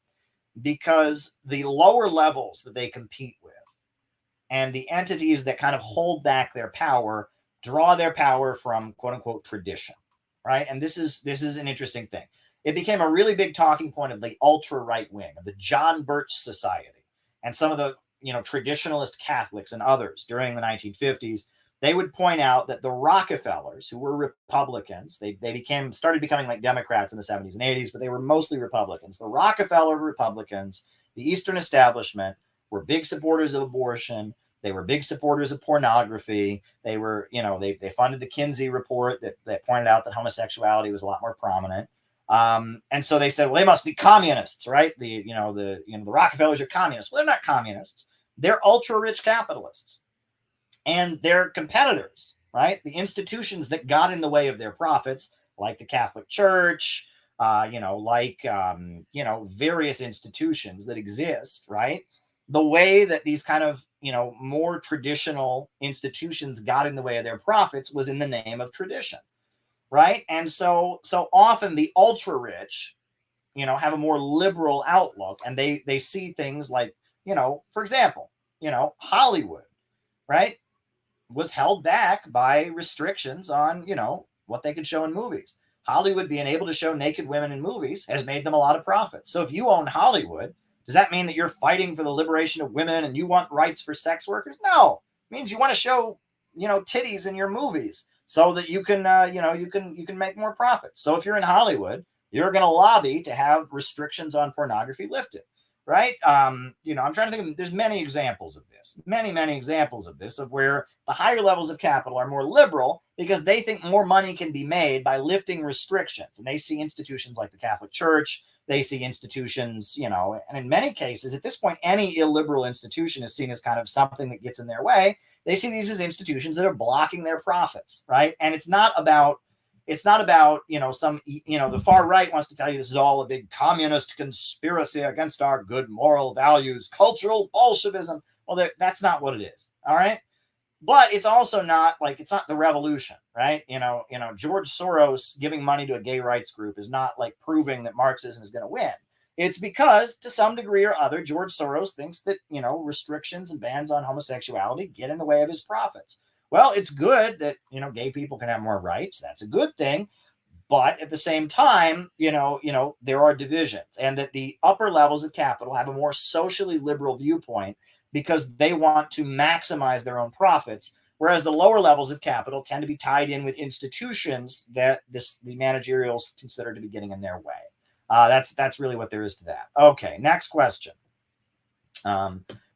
because the lower levels that they compete with and the entities that kind of hold back their power draw their power from quote unquote tradition, right? And this is an interesting thing. It became a really big talking point of the ultra right wing of the John Birch Society and some of the, you know, traditionalist Catholics and others during the 1950s. They would point out that the Rockefellers, who were Republicans, they started becoming like Democrats in the 70s and 80s, but they were mostly Republicans. The Rockefeller Republicans, the Eastern establishment, were big supporters of abortion. They were big supporters of pornography. They were, you know, they funded the Kinsey report that pointed out that homosexuality was a lot more prominent. And so they said, well, they must be communists, right? The Rockefellers are communists. Well, they're not communists. They're ultra rich capitalists. And their competitors, right? The institutions that got in the way of their profits, like the Catholic Church, various institutions that exist, right? The way that these kind of, you know, more traditional institutions got in the way of their profits was in the name of tradition, right? And so often the ultra rich, you know, have a more liberal outlook, and they see things like, you know, for example, you know, Hollywood, right, was held back by restrictions on, you know, what they could show in movies. Hollywood being able to show naked women in movies has made them a lot of profit. So if you own Hollywood, does that mean that you're fighting for the liberation of women and you want rights for sex workers? No, it means you want to show, you know, titties in your movies so that you can, you can make more profit. So if you're in Hollywood, you're going to lobby to have restrictions on pornography lifted, right? I'm trying to think of, there's many examples of this, many examples of this, of where the higher levels of capital are more liberal because they think more money can be made by lifting restrictions. And they see institutions like the Catholic Church, they see institutions, you know, and in many cases, at this point, any illiberal institution is seen as kind of something that gets in their way. They see these as institutions that are blocking their profits, right? And it's not about, you know, the far right wants to tell you this is all a big communist conspiracy against our good moral values, cultural Bolshevism. Well, that's not what it is, all right? but it's also not like, it's not the revolution, right? George Soros giving money to a gay rights group is not like proving that Marxism is going to win. It's because to some degree or other, George Soros thinks that, restrictions and bans on homosexuality get in the way of his profits. Well, it's good that, gay people can have more rights. That's a good thing. But at the same time, there are divisions, and that the upper levels of capital have a more socially liberal viewpoint because they want to maximize their own profits, whereas the lower levels of capital tend to be tied in with institutions that the managerials consider to be getting in their way. That's really what there is to that. Okay, next question.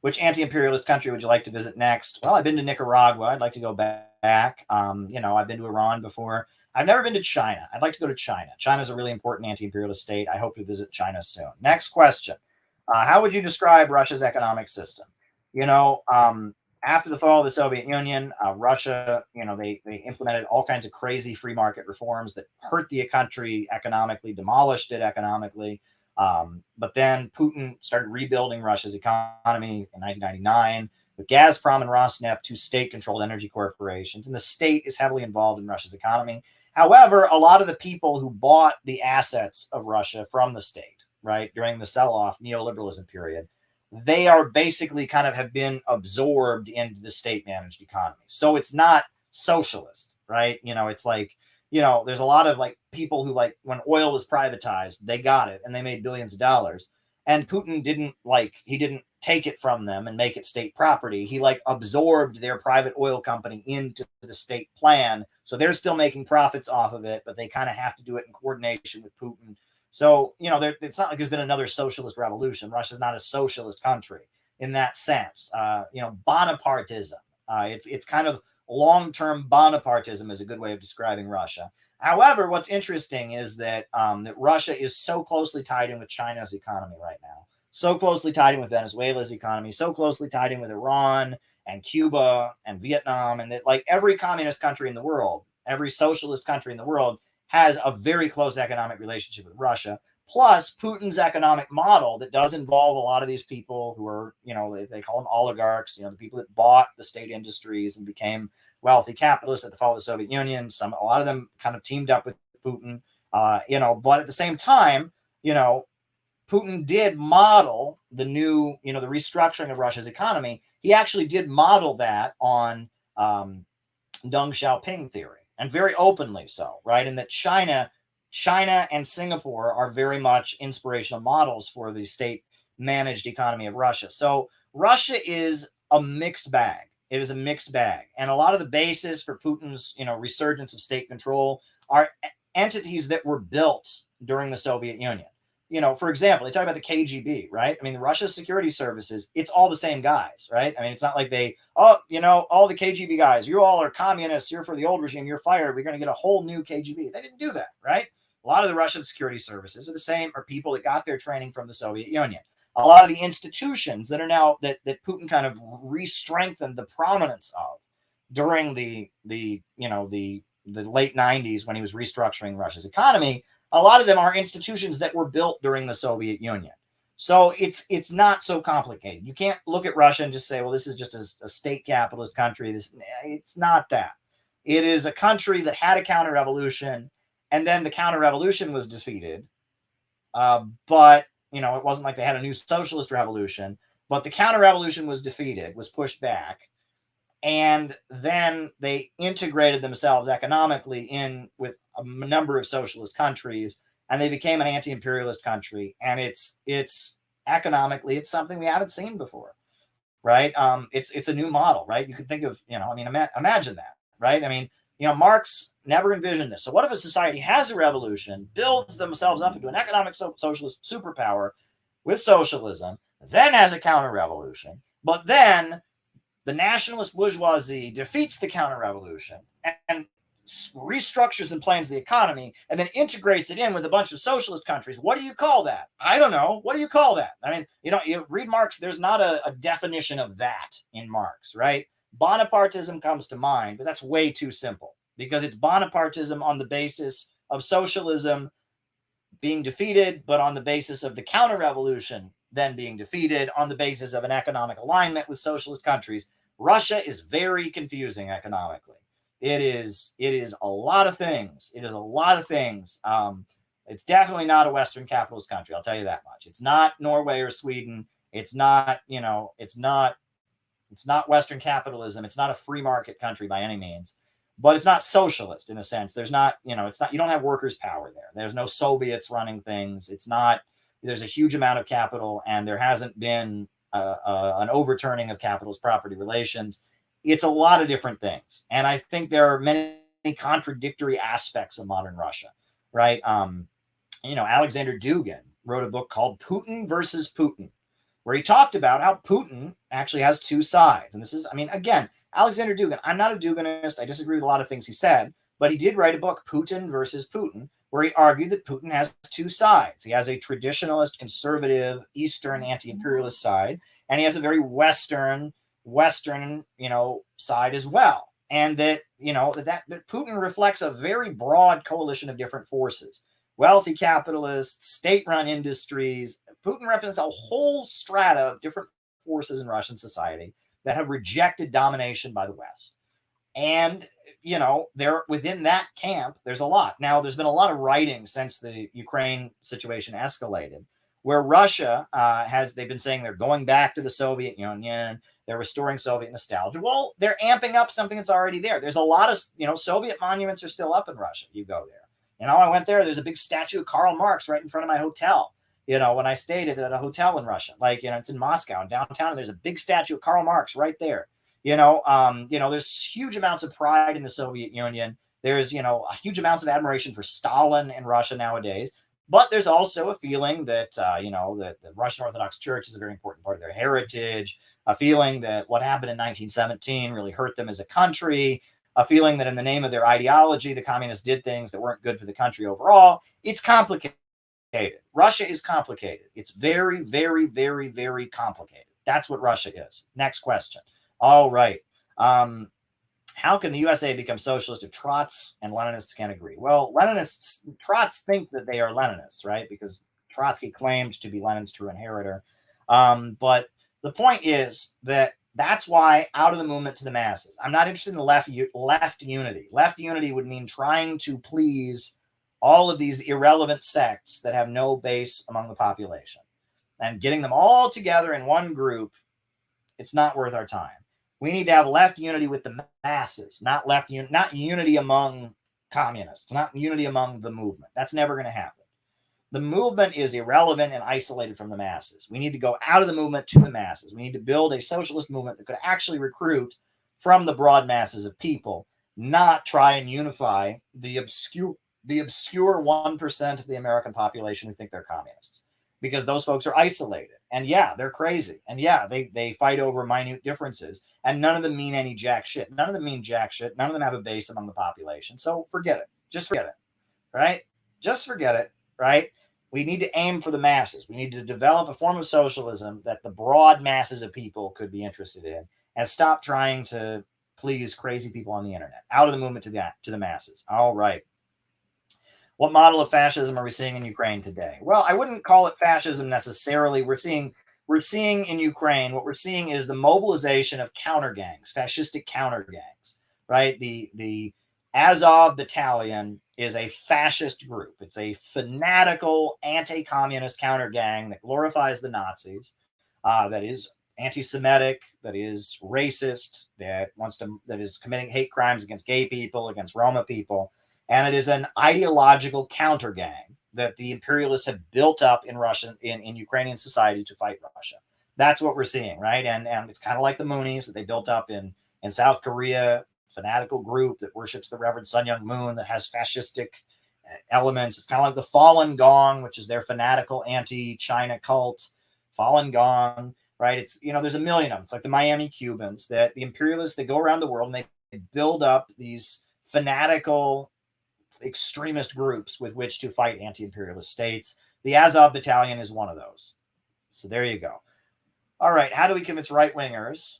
Which anti-imperialist country would you like to visit next? Well, I've been to Nicaragua. I'd like to go back. I've been to Iran before. I've never been to China. I'd like to go to China. China's a really important anti-imperialist state. I hope to visit China soon. Next question. How would you describe Russia's economic system? After the fall of the Soviet Union, Russia, they implemented all kinds of crazy free market reforms that hurt the country economically, demolished it economically. But then Putin started rebuilding Russia's economy in 1999 with Gazprom and Rosneft, two state-controlled energy corporations, and the state is heavily involved in Russia's economy. However, a lot of the people who bought the assets of Russia from the state, right, during the sell-off neoliberalism period, they are basically kind of have been absorbed into the state-managed economy. So it's not socialist, right? It's like, there's a lot of like people who, like, when oil was privatized, they got it and they made billions of dollars. And Putin didn't take it from them and make it state property. He like absorbed their private oil company into the state plan. So they're still making profits off of it, but they kind of have to do it in coordination with Putin. So, it's not like there's been another socialist revolution. Russia's not a socialist country in that sense. Bonapartism. It's kind of long-term Bonapartism is a good way of describing Russia. However, what's interesting is that that Russia is so closely tied in with China's economy right now, so closely tied in with Venezuela's economy, so closely tied in with Iran and Cuba and Vietnam, and that like every communist country in the world, every socialist country in the world has a very close economic relationship with Russia. Plus Putin's economic model that does involve a lot of these people who are, they call them oligarchs, the people that bought the state industries and became wealthy capitalists at the fall of the Soviet Union. A lot of them kind of teamed up with Putin, but at the same time, Putin did model the new, the restructuring of Russia's economy. He actually did model that on Deng Xiaoping theory, and very openly so, right? And that China and Singapore are very much inspirational models for the state-managed economy of Russia. So Russia is a mixed bag. It is a mixed bag. And a lot of the basis for Putin's, resurgence of state control are entities that were built during the Soviet Union. For example, they talk about the KGB, right? I mean, the Russia's security services, it's all the same guys, right? I mean, it's not like all the KGB guys, you all are communists, you're for the old regime, you're fired, we're going to get a whole new KGB. They didn't do that, right? A lot of the Russian security services are the same, are people that got their training from the Soviet Union. A lot of the institutions that are now that Putin kind of re-strengthened the prominence of during the late 90s when he was restructuring Russia's economy, a lot of them are institutions that were built during the Soviet Union. So it's not so complicated. You can't look at Russia and just say, well, this is just a state capitalist country. It's not that. It is a country that had a counter-revolution, and then the counter-revolution was defeated. But, it wasn't like they had a new socialist revolution, but the counter-revolution was defeated, was pushed back. And then they integrated themselves economically in with a number of socialist countries, and they became an anti-imperialist country. And it's economically, it's something we haven't seen before, right? It's a new model, right? You could think of, imagine that, right? I mean, Marx never envisioned this. So what if a society has a revolution, builds themselves up into an economic socialist superpower with socialism, then has a counter-revolution, but then the nationalist bourgeoisie defeats the counter-revolution and restructures and plans the economy and then integrates it in with a bunch of socialist countries? What do you call that? I don't know. What do you call that? I mean, you read Marx, there's not a definition of that in Marx, right? Bonapartism comes to mind, but that's way too simple because it's Bonapartism on the basis of socialism being defeated, but on the basis of the counter-revolution then being defeated on the basis of an economic alignment with socialist countries. Russia is very confusing economically. It is a lot of things. It is a lot of things. It's definitely not a Western capitalist country. I'll tell you that much. It's not Norway or Sweden. It's not, it's not Western capitalism. It's not a free market country by any means, but it's not socialist in a sense. There's not, it's not, you don't have workers' power there. There's no Soviets running things. It's not, there's a huge amount of capital, and there hasn't been an overturning of capitalist property relations. It's a lot of different things. And I think there are many contradictory aspects of modern Russia, right? Alexander Dugin wrote a book called Putin versus Putin, where he talked about how Putin actually has two sides. And this is, again, Alexander Dugin, I'm not a Duginist. I disagree with a lot of things he said, but he did write a book, Putin versus Putin, where he argued that Putin has two sides. He has a traditionalist, conservative, Eastern anti-imperialist side, and he has a very Western, side as well. And that, that Putin reflects a very broad coalition of different forces. Wealthy capitalists, state-run industries. Putin represents a whole strata of different forces in Russian society that have rejected domination by the West. And, there within that camp, there's a lot. Now, there's been a lot of writing since the Ukraine situation escalated, where Russia they've been saying they're going back to the Soviet Union, they're restoring Soviet nostalgia. Well, they're amping up something that's already there. There's a lot of, Soviet monuments are still up in Russia. You go there. I went there. There's a big statue of Karl Marx right in front of my hotel. When I stayed at a hotel in Russia, it's in Moscow, in downtown, and there's a big statue of Karl Marx right there. There's huge amounts of pride in the Soviet Union. There's, huge amounts of admiration for Stalin in Russia nowadays. But there's also a feeling that, that the Russian Orthodox Church is a very important part of their heritage, a feeling that what happened in 1917 really hurt them as a country, a feeling that in the name of their ideology, the communists did things that weren't good for the country overall. It's complicated. Russia is complicated. It's very, very, very, very complicated. That's what Russia is. Next question. All right. How can the USA become socialist if Trots and Leninists can't agree? Well, Trots think that they are Leninists, right? Because Trotsky claimed to be Lenin's true inheritor. But the point is that that's why out of the movement to the masses. I'm not interested in left unity. Left unity would mean trying to please all of these irrelevant sects that have no base among the population. And getting them all together in one group, it's not worth our time. We need to have left unity with the masses, not unity among communists, not unity among the movement. That's never going to happen. The movement is irrelevant and isolated from the masses. We need to go out of the movement to the masses. We need to build a socialist movement that could actually recruit from the broad masses of people, not try and unify the obscure 1% of the American population who think they're communists, because those folks are isolated. And yeah, they're crazy. And yeah, they fight over minute differences, and none of them mean any jack shit. None of them mean jack shit. None of them have a base among the population. So forget it. Just forget it. Right? Just forget it. Right? We need to aim for the masses. We need to develop a form of socialism that the broad masses of people could be interested in, and stop trying to please crazy people on the internet. Out of the movement to the masses. All right. What model of fascism are we seeing in Ukraine today? Well, I wouldn't call it fascism necessarily. We're seeing in Ukraine, what we're seeing is the mobilization of counter gangs, fascistic counter gangs, right? The Azov Battalion is a fascist group. It's a fanatical anti-communist counter gang that glorifies the Nazis, that is anti-Semitic, that is racist, that is committing hate crimes against gay people, against Roma people. And it is an ideological counter gang that the imperialists have built up in Ukrainian society to fight Russia. That's what we're seeing, right? And it's kind of like the Moonies that they built up in South Korea, fanatical group that worships the Reverend Sun Myung Moon, that has fascistic elements. It's kind of like the Falun Gong, which is their fanatical anti-China cult. Falun Gong, right? It's, there's a million of them. It's like the Miami Cubans, that the imperialists, they go around the world and they build up these fanatical extremist groups with which to fight anti-imperialist states. The Azov Battalion is one of those. So there you go. All right. How do we convince right-wingers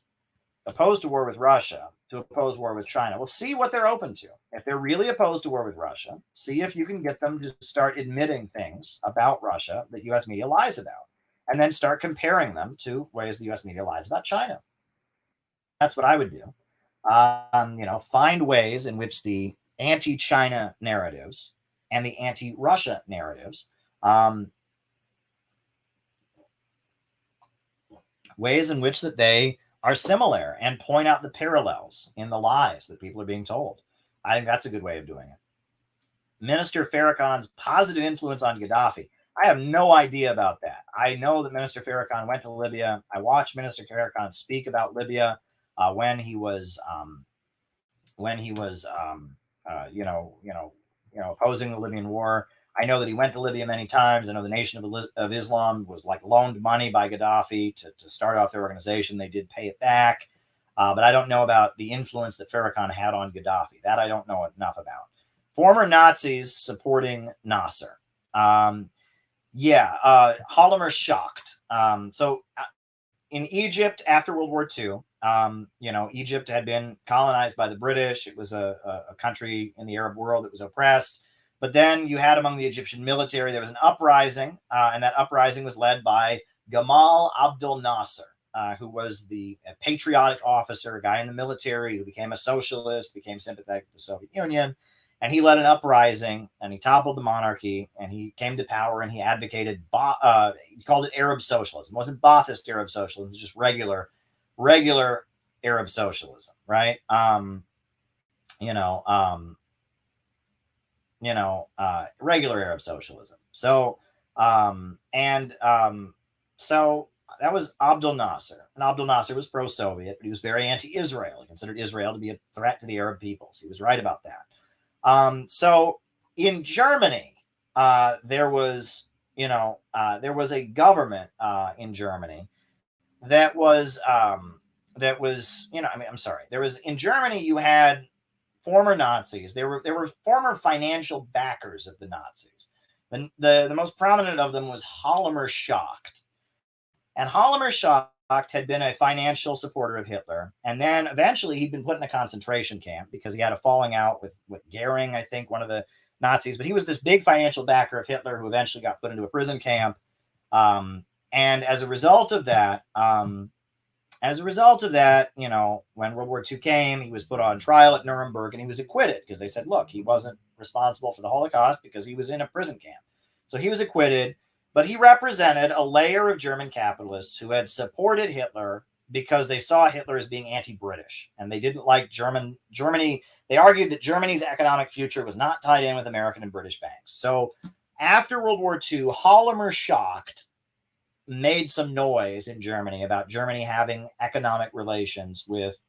opposed to war with Russia to oppose war with China? Well, see what they're open to. If they're really opposed to war with Russia, see if you can get them to start admitting things about Russia that U.S. media lies about, and then start comparing them to ways the U.S. media lies about China. That's what I would do. Find ways in which the anti-China narratives and the anti-Russia narratives, ways in which that they are similar, and point out the parallels in the lies that people are being told. I think that's a good way of doing it. Minister Farrakhan's positive influence on Gaddafi. I have no idea about that. I know that Minister Farrakhan went to Libya. I watched Minister Farrakhan speak about Libya when he was opposing the Libyan war. I know that he went to Libya many times. I know the Nation of Islam was like loaned money by Gaddafi to start off their organization. They did pay it back. But I don't know about the influence that Farrakhan had on Gaddafi. That I don't know enough about. Former Nazis supporting Nasser. Holomer shocked. In Egypt after World War II, Egypt had been colonized by the British. It was a country in the Arab world that was oppressed. But then you had among the Egyptian military, there was an uprising, and that uprising was led by Gamal Abdel Nasser, who was the patriotic officer, a guy in the military who became a socialist, became sympathetic to the Soviet Union. And he led an uprising, and he toppled the monarchy, and he came to power, and he advocated, he called it Arab socialism. It wasn't Ba'athist Arab socialism. It was just regular Arab socialism, right? Regular Arab socialism. So that was Abdel Nasser. And Abdel Nasser was pro-Soviet, but he was very anti-Israel. He considered Israel to be a threat to the Arab peoples. He was right about that. So in Germany, there was a government in Germany that was in Germany you had former Nazis. There were former financial backers of the Nazis. The most prominent of them was Holomer Schacht. And Holomer Schacht had been a financial supporter of Hitler, and then eventually he'd been put in a concentration camp because he had a falling out with Goering, I think, one of the Nazis. But he was this big financial backer of Hitler who eventually got put into a prison camp. And as a result of that, when World War II came, he was put on trial at Nuremberg, and he was acquitted because they said, look, he wasn't responsible for the Holocaust because he was in a prison camp. So he was acquitted. But he represented a layer of German capitalists who had supported Hitler because they saw Hitler as being anti-British, and they didn't like Germany. They argued that Germany's economic future was not tied in with American and British banks. So after World War II, Holomer Schacht made some noise in Germany about Germany having economic relations with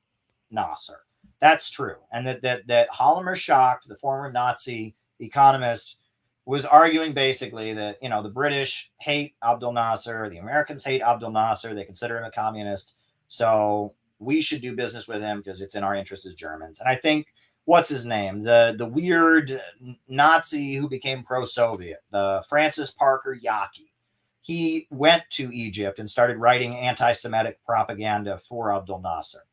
Nasser. That's true. And that Holomer Schacht, the former Nazi economist, was arguing basically that, the British hate Abdel Nasser, the Americans hate Abdel Nasser, they consider him a communist, so we should do business with him because it's in our interest as Germans. And I think, what's his name? The weird Nazi who became pro-Soviet, the Francis Parker Yockey, he went to Egypt and started writing anti-Semitic propaganda for Abdel Nasser,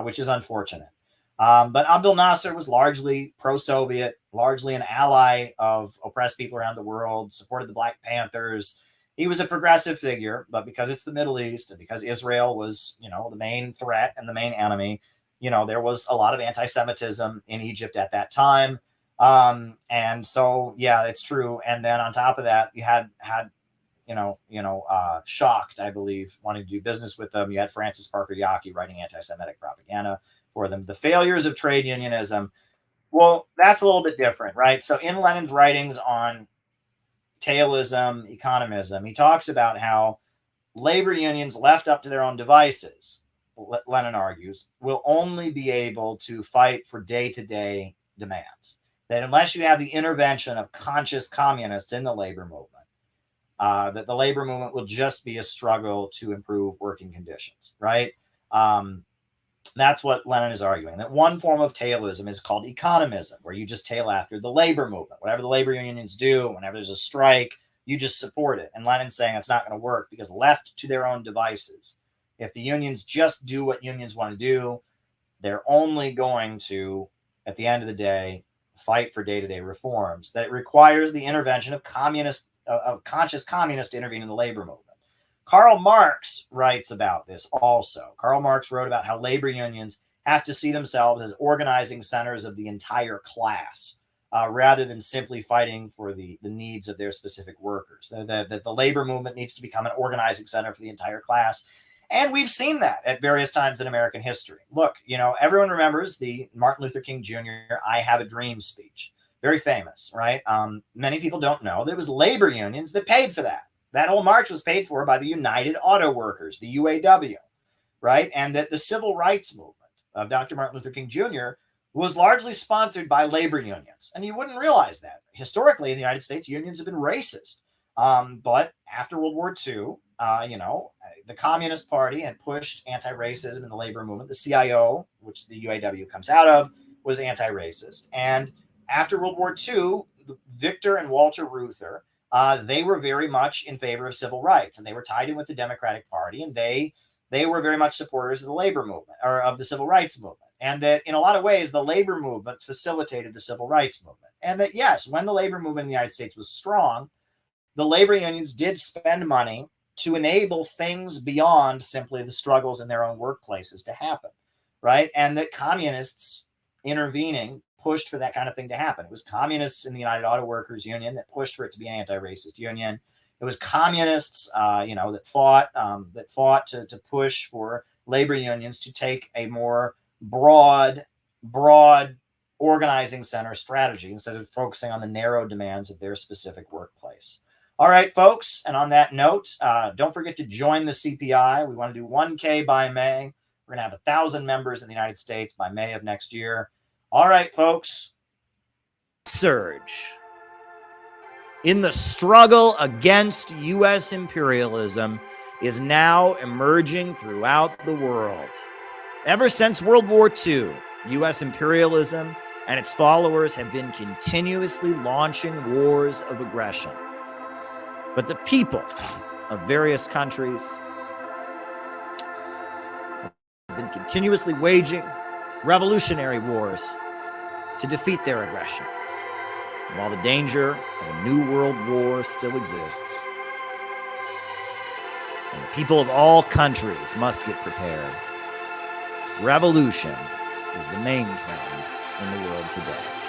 which is unfortunate. But Abdel Nasser was largely pro-Soviet, largely an ally of oppressed people around the world, supported the Black Panthers. He was a progressive figure, but because it's the Middle East and because Israel was, the main threat and the main enemy, there was a lot of anti-Semitism in Egypt at that time. And so, yeah, it's true. And then on top of that, you had Schacht, I believe, wanting to do business with them. You had Francis Parker Yockey writing anti-Semitic propaganda for them. The failures of trade unionism. Well, that's a little bit different, right? So in Lenin's writings on Taoism, economism, he talks about how labor unions left up to their own devices, Lenin argues, will only be able to fight for day-to-day demands. That unless you have the intervention of conscious communists in the labor movement, that the labor movement will just be a struggle to improve working conditions, right? That's what Lenin is arguing. That one form of tailism is called economism, where you just tail after the labor movement. Whatever the labor unions do, whenever there's a strike, you just support it. And Lenin's saying that's not going to work because left to their own devices, if the unions just do what unions want to do, they're only going to, at the end of the day, fight for day-to-day reforms. That it requires the intervention of conscious communists to intervene in the labor movement. Karl Marx writes about this also. Karl Marx wrote about how labor unions have to see themselves as organizing centers of the entire class, rather than simply fighting for the needs of their specific workers. The labor movement needs to become an organizing center for the entire class. And we've seen that at various times in American history. Look, everyone remembers the Martin Luther King Jr. I Have a Dream speech. Very famous, right? Many people don't know that it was labor unions that paid for that. That whole march was paid for by the United Auto Workers, the UAW, right? And that the civil rights movement of Dr. Martin Luther King Jr. was largely sponsored by labor unions. And you wouldn't realize that. Historically, in the United States, unions have been racist. But after World War II, the Communist Party had pushed anti-racism in the labor movement. The CIO, which the UAW comes out of, was anti-racist. And after World War II, Victor and Walter Reuther, they were very much in favor of civil rights, and they were tied in with the Democratic Party, and they were very much supporters of the labor movement, or of the civil rights movement. And that in a lot of ways, the labor movement facilitated the civil rights movement. And that, yes, when the labor movement in the United States was strong, the labor unions did spend money to enable things beyond simply the struggles in their own workplaces to happen, right? And that communists intervening pushed for that kind of thing to happen. It was communists in the United Auto Workers Union that pushed for it to be an anti-racist union. It was communists, that fought to push for labor unions to take a more broad organizing center strategy instead of focusing on the narrow demands of their specific workplace. All right, folks. And on that note, don't forget to join the CPI. We want to do 1K by May. We're going to have 1,000 members in the United States by May of next year. All right, folks. Surge in the struggle against U.S. imperialism is now emerging throughout the world. Ever since World War II, U.S. imperialism and its followers have been continuously launching wars of aggression. But the people of various countries have been continuously waging revolutionary wars to defeat their aggression. And while the danger of a new world war still exists, and the people of all countries must get prepared, revolution is the main trend in the world today.